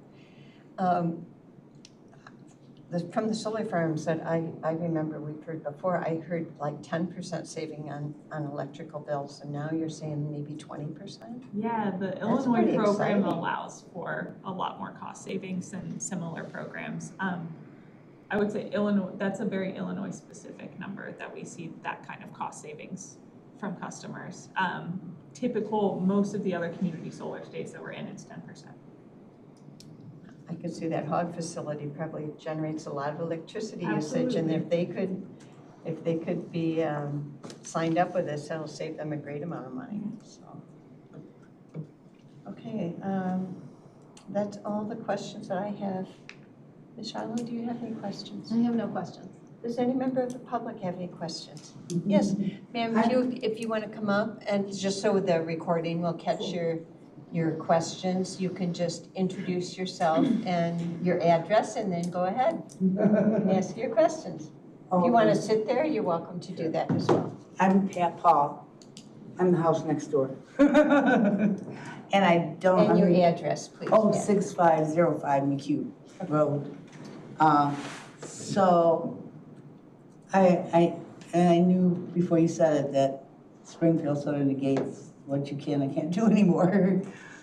From the solar farms that I remember we've heard before, I heard like 10% saving on electrical bills, and now you're saying maybe 20%? Yeah, the That's Illinois pretty program exciting. allows for a lot more cost savings than similar programs. I would say Illinois, that's a very Illinois specific number that we see that kind of cost savings from customers. Typical, most of the other community solar states that we're in, it's 10%. I could see that hog facility probably generates a lot of electricity usage, and if they could be signed up with this, that'll save them a great amount of money, so. Okay, that's all the questions that I have. Ms. Shiloh, do you have any questions? I have no questions. Does any member of the public have any questions? Yes, ma'am, if you want to come up, and just so the recording will catch your questions, you can just introduce yourself and your address, and then go ahead and ask your questions. If you want to sit there, you're welcome to do that as well. I'm Pat Paul. I'm the house next door. And I don't. And your address, please. Oh, Pat. 6505 McHugh Road. So I knew before you said it that Springfield sort of negates what you can and can't do anymore.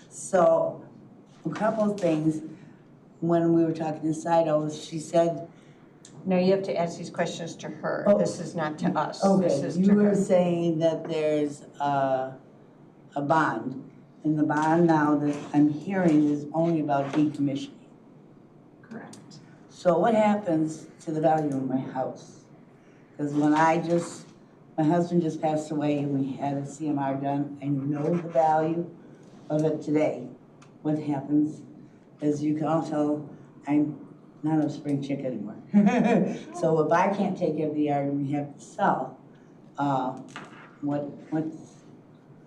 So a couple of things. When we were talking to Sido, she said. No, you have to ask these questions to her. Oh. This is not to us. Okay, This is you to were her. saying that there's a bond. And the bond now that I'm hearing is only about decommissioning. Correct. So what happens to the value of my house? Because when my husband just passed away and we had a CMR done, I know the value of it today. What happens, as you can all tell, I'm not a spring chick anymore. So if I can't take care of the yard and we have to sell, what's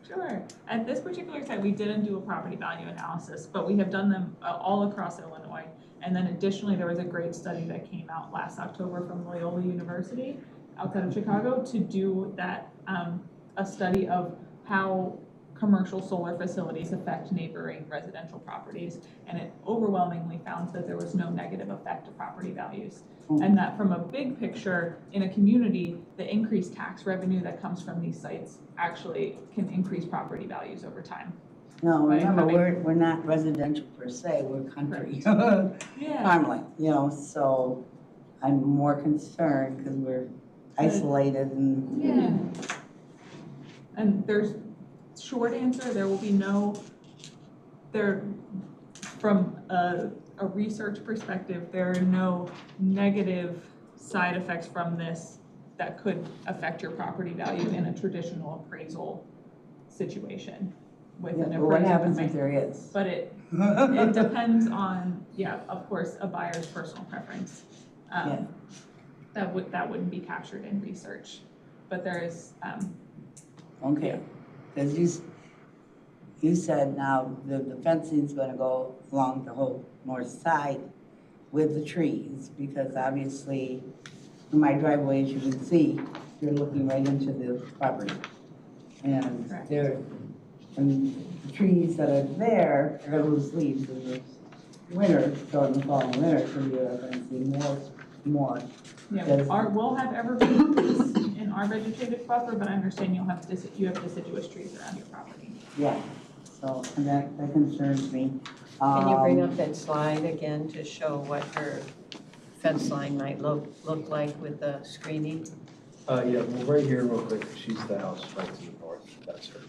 Sure. At this particular site, we didn't do a property value analysis, but we have done them all across Illinois. And then additionally, there was a great study that came out last October from Loyola University outside of Chicago to do that, a study of how commercial solar facilities affect neighboring residential properties. And it overwhelmingly found that there was no negative effect to property values. And that from a big picture in a community, the increased tax revenue that comes from these sites actually can increase property values over time. No, Right, remember, we're not residential per se, we're country. Yeah. Farmland, so I'm more concerned because we're isolated and. Yeah. And there's, short answer, there will be from a research perspective, there are no negative side effects from this that could affect your property value in a traditional appraisal situation with an Yeah, appraisal. but what happens if company. there is? But it depends on, of course, a buyer's personal preference. Yeah. That wouldn't be captured in research, but there is, Okay, because you said now the fencing's gonna go along the whole north side with the trees, because obviously in my driveway, as you can see, you're looking right into the property. And Correct. and the trees that are there are gonna lose leaves in the winter, so in the fall and winter, so you're gonna see more. yeah, Yes. we'll have evergreens in our vegetative buffer, but I understand you have deciduous trees around your property. Yeah, so and that concerns me. Can you bring up that slide again to show what her fence line might look like with the screening? Yeah, well, right here, real quick, she's the house right to the north, that's her.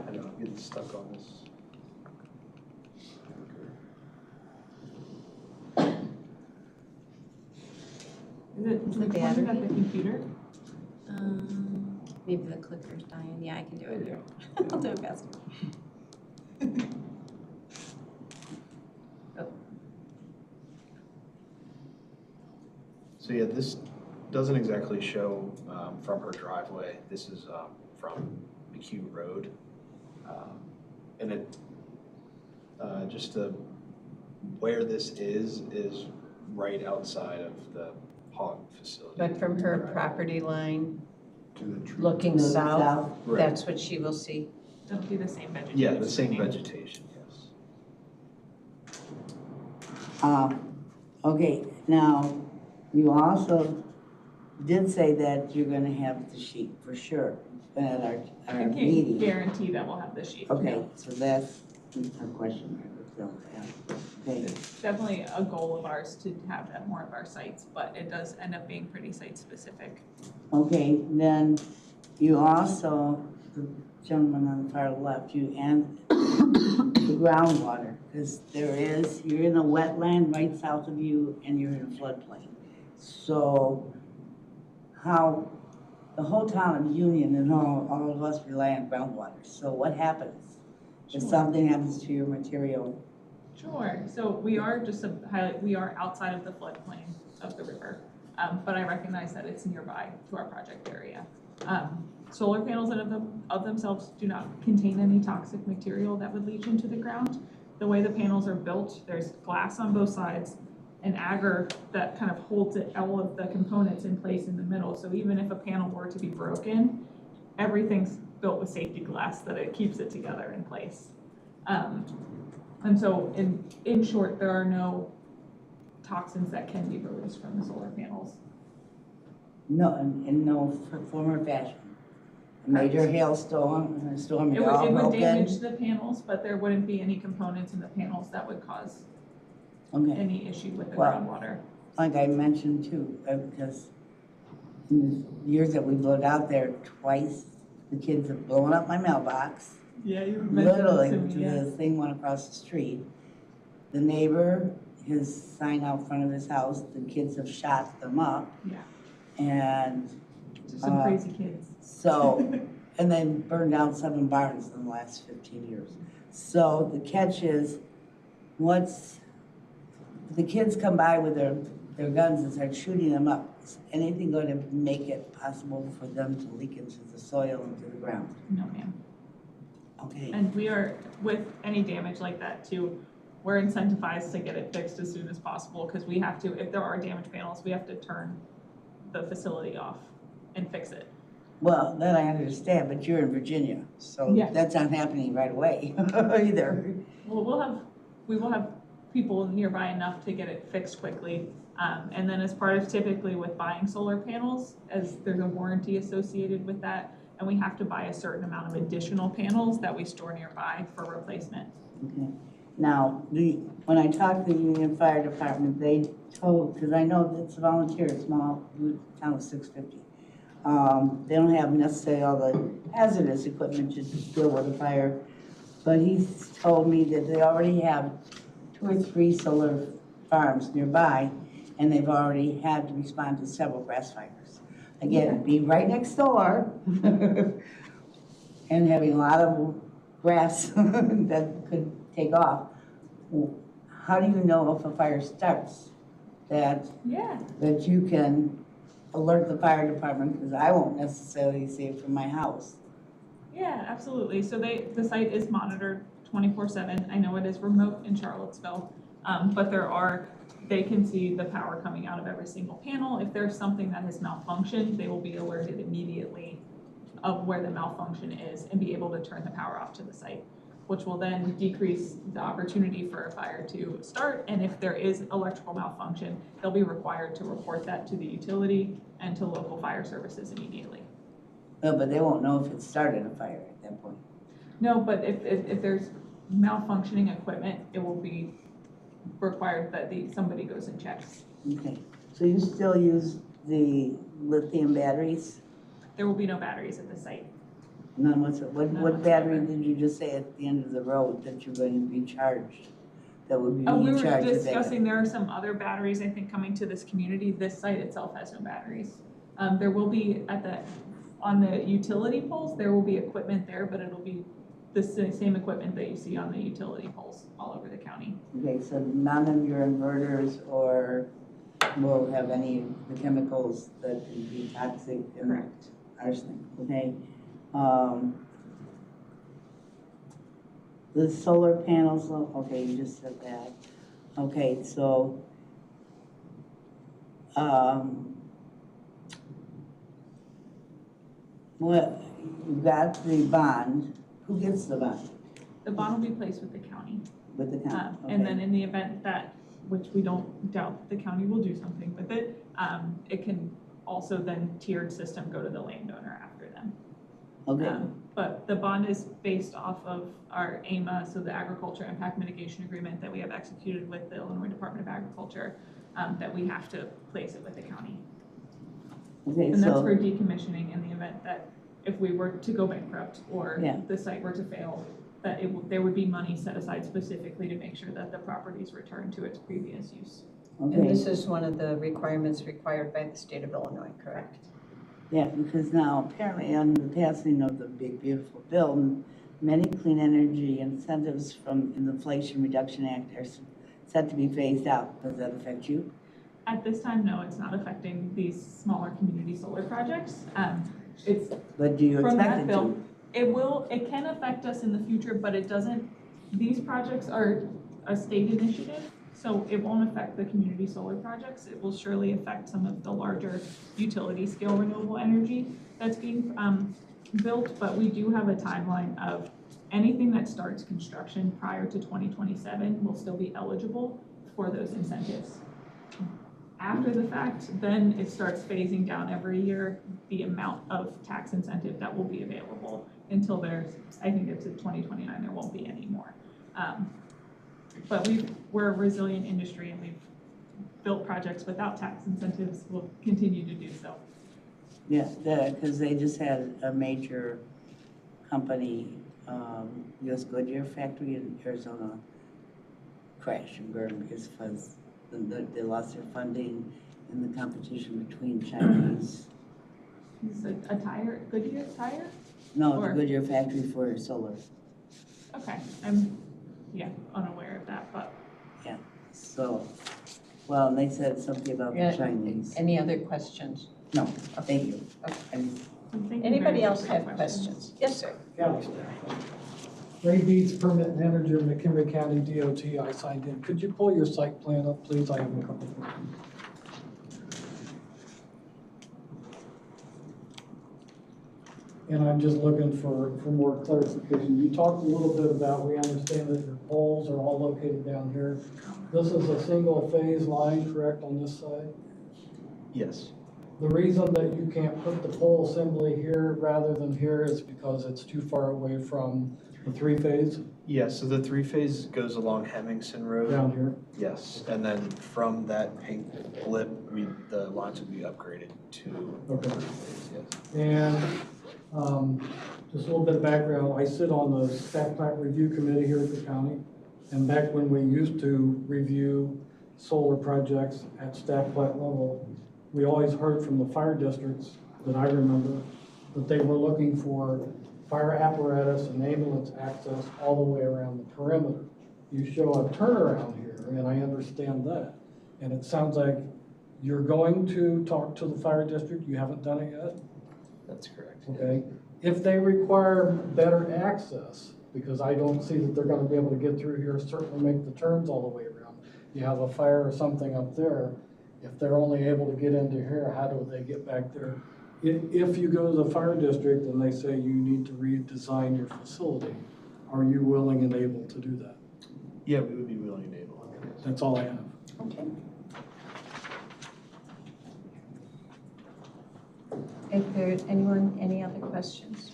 I know, I'm getting stuck on this. Is it The pointed battery? at the computer? Maybe the clicker's dying. Yeah, I can do it. I'll do it faster. So yeah, this doesn't exactly show from her driveway. This is from McHugh Road. And it, where this is right outside of the hog facility. But from her property line, To the tree. looking south, Right. that's what she will see. It'll be the same vegetation. Yeah, the same screening. vegetation, yes. Okay, now, you also did say that you're gonna have the sheet for sure at our I can't meeting. guarantee that we'll have the sheet. Okay, so that's a question I was going to ask. Okay, It's definitely a goal of ours to have at more of our sites, but it does end up being pretty site specific. okay, then you also, the gentleman on the far left, you and the groundwater, because you're in a wetland right south of you and you're in a floodplain. So how, the whole town of Union and all of us rely on groundwater. So what happens if Sure. something happens to your material? Sure, so we are just to highlight, we are outside of the floodplain of the river, but I recognize that it's nearby to our project area. Solar panels in of themselves do not contain any toxic material that would leach into the ground. The way the panels are built, there's glass on both sides, and agar that kind of holds all of the components in place in the middle. So even if a panel were to be broken, everything's built with safety glass that it keeps it together in place. And so in short, there are no toxins that can be released from the solar panels. No, in no form or fashion. A major hailstorm, a storm, It you're all would broken. damage the panels, but there wouldn't be any components in the panels that would cause Okay. any issue with the Well, groundwater. Like I mentioned too, because in the years that we've lived out there, twice the kids have blown up my mailbox. Yeah, you Literally, the thing went across the street. The neighbor, his sign out front of his house, the kids have shot them up. Yeah. And Just some crazy kids. so, and then burned down 7 barns in the last 15 years. So the catch is, the kids come by with their guns and start shooting them up. Is anything going to make it possible for them to leak into the soil, into the ground? No, ma'am. Okay. And we are, with any damage like that too, we're incentivized to get it fixed as soon as possible because we have to, if there are damaged panels, we have to turn the facility off and fix it. Well, that I understand, but you're in Virginia, so Yeah. that's not happening right away either. Well, we will have people nearby enough to get it fixed quickly. And then as part of typically with buying solar panels, as there's a warranty associated with that, and we have to buy a certain amount of additional panels that we store nearby for replacement. Okay. Now, when I talked to the Union Fire Department, they told, because I know it's a volunteer, small town of 650. They don't have necessarily all the hazardous equipment to deal with a fire, but he's told me that they already have 2 or 3 solar farms nearby, and they've already had to respond to several grass fires. Again, being right next door and having a lot of grass that could take off. How do you know if a fire starts that you can alert the fire department? Because I won't necessarily see it from my house. Yeah, absolutely. So the site is monitored 24/7. I know it is remote in Charlottesville, but they can see the power coming out of every single panel. If there's something that has malfunctioned, they will be alerted immediately of where the malfunction is and be able to turn the power off to the site, which will then decrease the opportunity for a fire to start. And if there is electrical malfunction, they'll be required to report that to the utility and to local fire services immediately. No, but they won't know if it started a fire at that point. No, but if there's malfunctioning equipment, it will be required that somebody goes and checks. Okay, so you still use the lithium batteries? There will be no batteries at the site. None whatsoever. None What battery whatsoever. did you just say at the end of the road that you're going to be charged? That would be We were charged with that? discussing, there are some other batteries, I think, coming to this community. This site itself has no batteries. There will be on the utility poles, there will be equipment there, but it'll be the same equipment that you see on the utility poles all over the county. Okay, so none of your inverters will have any of the chemicals that can be toxic and Correct. arsenic, okay? The solar panels, okay, you just said that. Okay, so, you got the bond. Who gets the bond? The bond will be placed with the county. With the county, okay. And then in the event that, which we don't doubt the county will do something with it, it can also then tiered system go to the landowner after them. Okay. But the bond is based off of our AMA, so the Agriculture Impact Mitigation Agreement that we have executed with the Illinois Department of Agriculture, that we have to place it with the county. Okay, And that's so, for decommissioning in the event that if we were to go bankrupt or Yeah. the site were to fail, that there would be money set aside specifically to make sure that the property's returned to its previous use. And Okay, this is one of the requirements required by the state of Illinois, correct? yeah, because now apparently on the passing of the big beautiful bill, many clean energy incentives from the Inflation Reduction Act are set to be phased out. Does that affect you? At this time, no, it's not affecting these smaller community solar projects. It's But do you from expect that it bill. to? It can affect us in the future, but it doesn't, these projects are a state initiative, so it won't affect the community solar projects. It will surely affect some of the larger utility scale renewable energy that's being built, but we do have a timeline of anything that starts construction prior to 2027 will still be eligible for those incentives. After the fact, then it starts phasing down every year the amount of tax incentive that will be available until there's, I think it's in 2029, there won't be any more. But we're a resilient industry and we've built projects without tax incentives. We'll continue to do so. Yeah, because they just had a major company, US Goodyear factory in Arizona, crash and burn because they lost their funding in the competition between Chinese. Is it a tire, Goodyear tire? No, Or- the Goodyear factory for solar. Okay, I'm, unaware of that, but So, well, and they said something about Yeah. the Chinese. Any other questions? No, thank you. Okay. And thank you very Anybody much else for your have questions? Yes, sir. Ray Beats, permit manager, McHenry County DOT, I signed in. Could you pull your site plan up, please? I have a couple of questions. And I'm just looking for more clarification. You talked a little bit about, we understand that your poles are all located down here. This is a single phase line, correct, on this side? Yes. The reason that you can't put the pole assembly here rather than here is because it's too far away from the three-phase Yes, so the three-phase goes along Hemmingson Road. down here. Yes, and then from that pink blip, the lines would be upgraded to Okay. three-phase, yes. And just a little bit of background, I sit on the staff plat review committee here at the county. And back when we used to review solar projects at staff plat level, we always heard from the fire districts that I remember that they were looking for fire apparatus and ambulance access all the way around the perimeter. You show a turnaround here, and I understand that. And it sounds like you're going to talk to the fire district, you haven't done it yet? That's correct. Okay, if they require better access, because I don't see that they're gonna be able to get through here, certainly make the turns all the way around. You have a fire or something up there, if they're only able to get into here, how do they get back there? If you go to the fire district and they say you need to redesign your facility, are you willing and able to do that? Yeah, we would be willing and able. That's all I have. Okay. If there's any other questions?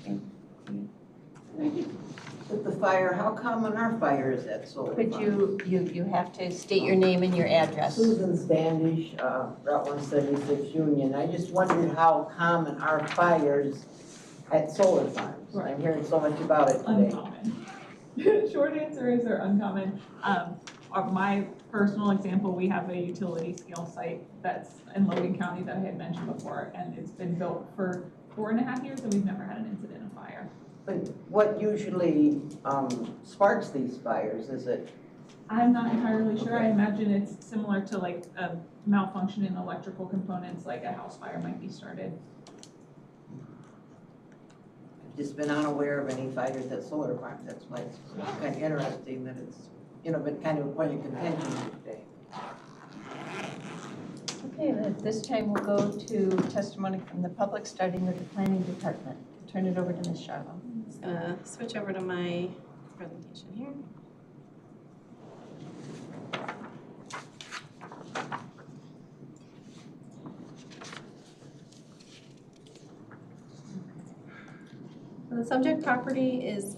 With the fire, how common are fires at solar Could farms? you have to state your name and your address? Susan Standish, Route 176 Union. I just wondered how common are fires at solar farms? Right. I'm hearing so much about it today. Uncommon. Short answer is they're uncommon. My personal example, we have a utility scale site that's in Logan County that I had mentioned before, and it's been built for 4.5 years and we've never had an incident of fire. But what usually sparks these fires? Is it? I'm not entirely sure. I Okay. imagine it's similar to like a malfunction in electrical components, like a house fire might be started. I've just been unaware of any fires at solar farms. That's why it's kind of interesting that it's, been kind of a point of contention today. Okay, at this time we'll go to testimony from the public, starting with the planning department. Turn it over to Ms. Charlo. I'm just gonna switch over to my presentation here. So the subject property is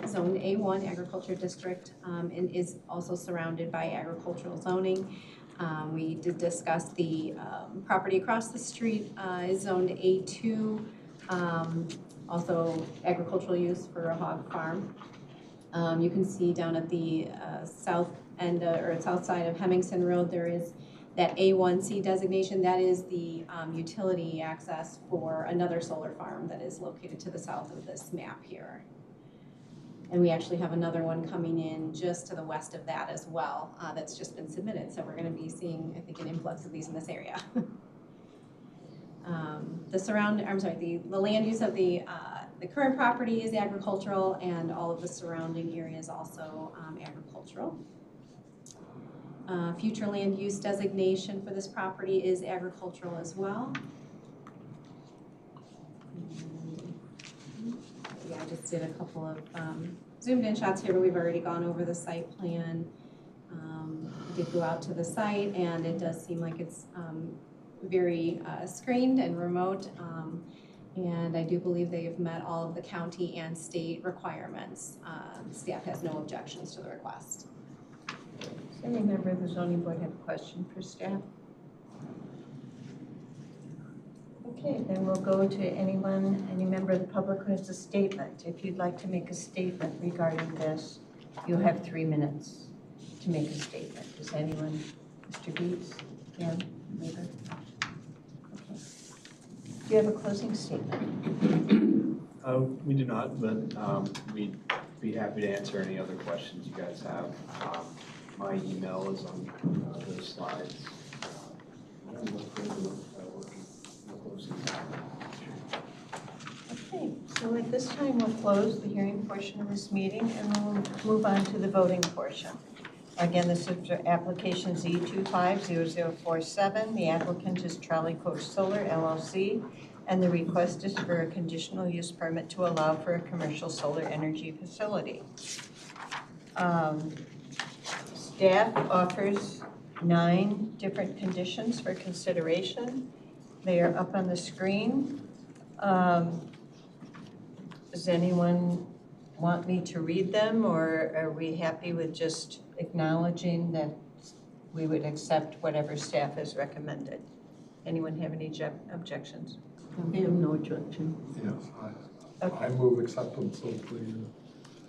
zoned A1 Agriculture District and is also surrounded by agricultural zoning. We did discuss the property across the street is zoned A2. also agricultural use for a hog farm. You can see down at the south end, or south side of Hemmingson Road, there is that A1C designation. That is the utility access for another solar farm that is located to the south of this map here. And we actually have another one coming in just to the west of that as well, that's just been submitted. So we're gonna be seeing, I think, an influx of these in this area. The land use of the current property is agricultural, and all of the surrounding area is also agricultural. Future land use designation for this property is agricultural as well. Yeah, I just did a couple of zoomed in shots here, but we've already gone over the site plan. I did go out to the site, and it does seem like it's very screened and remote, and I do believe they have met all of the county and state requirements. Staff has no objections to the request. Does any member of the zoning board have a question for staff? Okay, then we'll go to any member of the public who has a statement. If you'd like to make a statement regarding this, you have 3 minutes to make a statement. Does anyone, Mr. Beets, Kim, Weaver? Okay. Do you have a closing statement? We do not, but we'd be happy to answer any other questions you guys have. My email is on those slides. Okay, so at this time, we'll close the hearing portion of this meeting, and we'll move on to the voting portion. Again, this is application Z250047. The applicant is Trolley Coach Solar LLC, and the request is for a conditional use permit to allow for a commercial solar energy facility. Staff offers 9 different conditions for consideration. They are up on the screen. Does anyone want me to read them, or are we happy with just acknowledging that we would accept whatever staff has recommended? Anyone have any objections? I have no objection. Yes, I move acceptance of the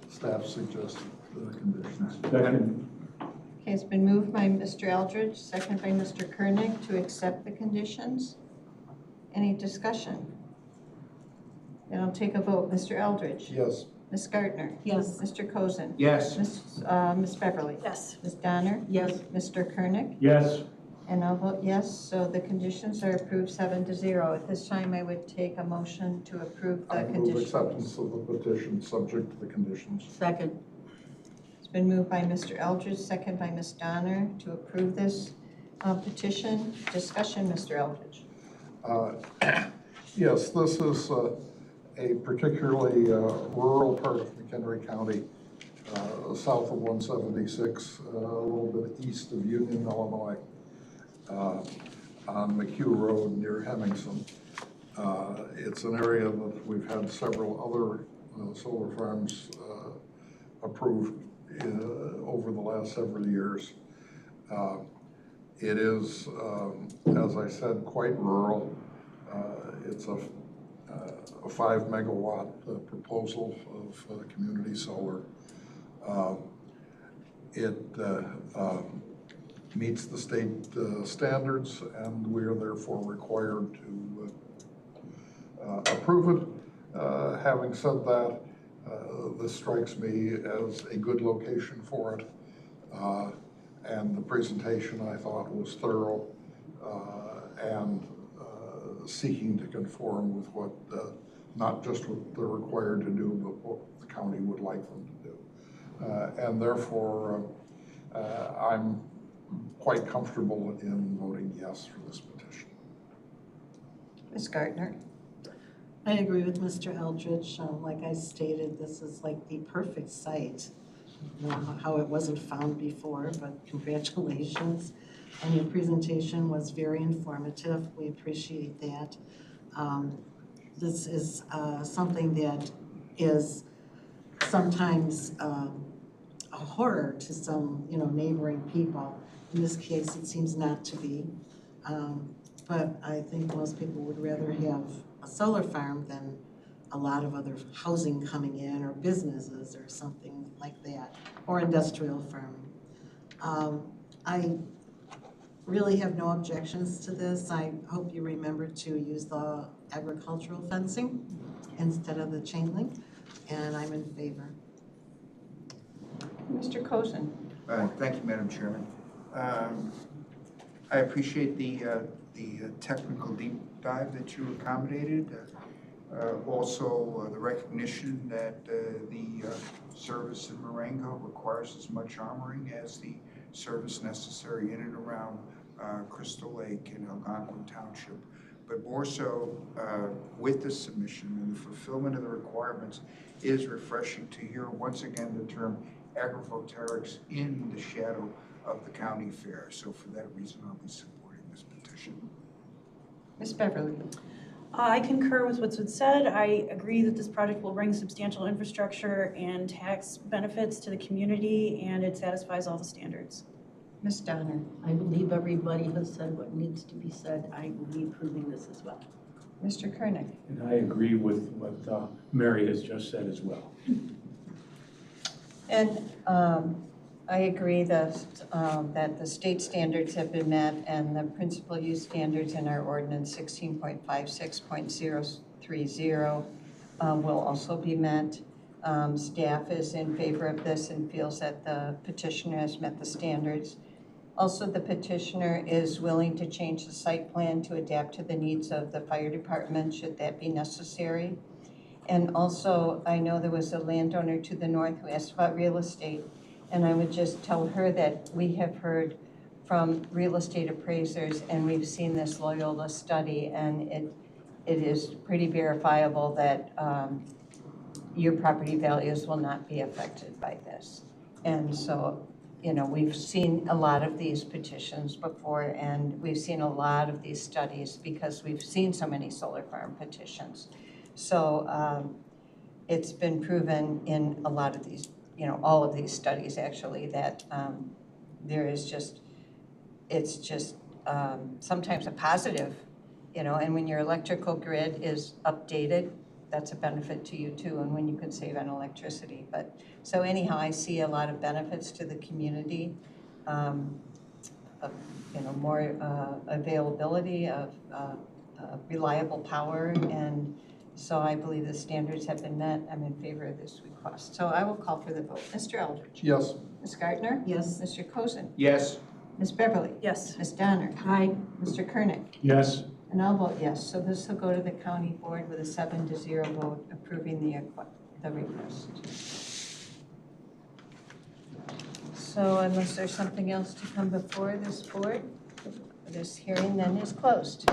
staff suggested conditions. Second. Okay, it's been moved by Mr. Eldridge, second by Mr. Koenig to accept the conditions. Any discussion? Then I'll take a vote. Mr. Eldridge? Yes. Ms. Gardner? Yes. Mr. Cozen? Yes. Ms. Beverly? Yes. Ms. Donner? Yes. Mr. Koenig? Yes. And I'll vote yes, so the conditions are approved 7-0. At this time, I would take a motion to approve the I move conditions. acceptance of the petition subject to the conditions. Second. It's been moved by Mr. Eldridge, second by Ms. Donner to approve this petition. Discussion, Mr. Eldridge. Yes, this is a particularly rural part of McHenry County, south of 176, a little bit east of Union, Illinois, on McHugh Road near Hemmingson. It's an area that we've had several other solar farms approved over the last several years. It is, as I said, quite rural. It's a 5 megawatt proposal of community solar. It meets the state standards, and we are therefore required to approve it. Having said that, this strikes me as a good location for it, and the presentation I thought was thorough and seeking to conform with what, not just what they're required to do, but what the county would like them to do. And therefore, I'm quite comfortable in voting yes for this petition. Ms. Gardner? I agree with Mr. Eldridge. Like I stated, this is like the perfect site. I don't know how it wasn't found before, but congratulations. And your presentation was very informative. We appreciate that. This is something that is sometimes a horror to some, neighboring people. In this case, it seems not to be. But I think most people would rather have a solar farm than a lot of other housing coming in or businesses or something like that, or industrial farming. I really have no objections to this. I hope you remember to use the agricultural fencing instead of the chain link, and I'm in favor. Mr. Cozen? Thank you, Madam Chairman. I appreciate the technical deep dive that you accommodated. Also, the recognition that the service in Marengo requires as much armoring as the service necessary in and around Crystal Lake and Algonquin Township. But more so, with the submission and the fulfillment of the requirements, it is refreshing to hear once again the term agrivoltaics in the shadow of the county fair. So for that reason, I'll be supporting this petition. Ms. Beverly? I concur with what's been said. I agree that this project will bring substantial infrastructure and tax benefits to the community, and it satisfies all the standards. Ms. Donner? I believe everybody has said what needs to be said. I will be approving this as well. Mr. Kernick? And I agree with what Mary has just said as well. And I agree that the state standards have been met and the principal use standards in our ordinance 16.56.030 will also be met. Staff is in favor of this and feels that the petitioner has met the standards. Also, the petitioner is willing to change the site plan to adapt to the needs of the fire department should that be necessary. And also, I know there was a landowner to the north who asked about real estate, and I would just tell her that we have heard from real estate appraisers, and we've seen this Loyola study, and it is pretty verifiable that your property values will not be affected by this. And so, you know, we've seen a lot of these petitions before, and we've seen a lot of these studies because we've seen so many solar farm petitions. So it's been proven in a lot of these, you know, all of these studies actually, that there is just, it's just sometimes a positive, you know, and when your electrical grid is updated, that's a benefit to you too, and when you can save on electricity. But so anyhow, I see a lot of benefits to the community, of, you know, more availability of reliable power, and so I believe the standards have been met. I'm in favor of this request. So I will call for the vote. Mr. Eldridge? Yes. Ms. Gardner? Yes. Mr. Cozen? Yes. Ms. Beverly? Yes. Ms. Donner? Aye. Mr. Kernick? Yes. And I'll vote yes. So this will go to the county board with a 7-0 vote approving the request. So unless there's something else to come before this board, this hearing then is closed.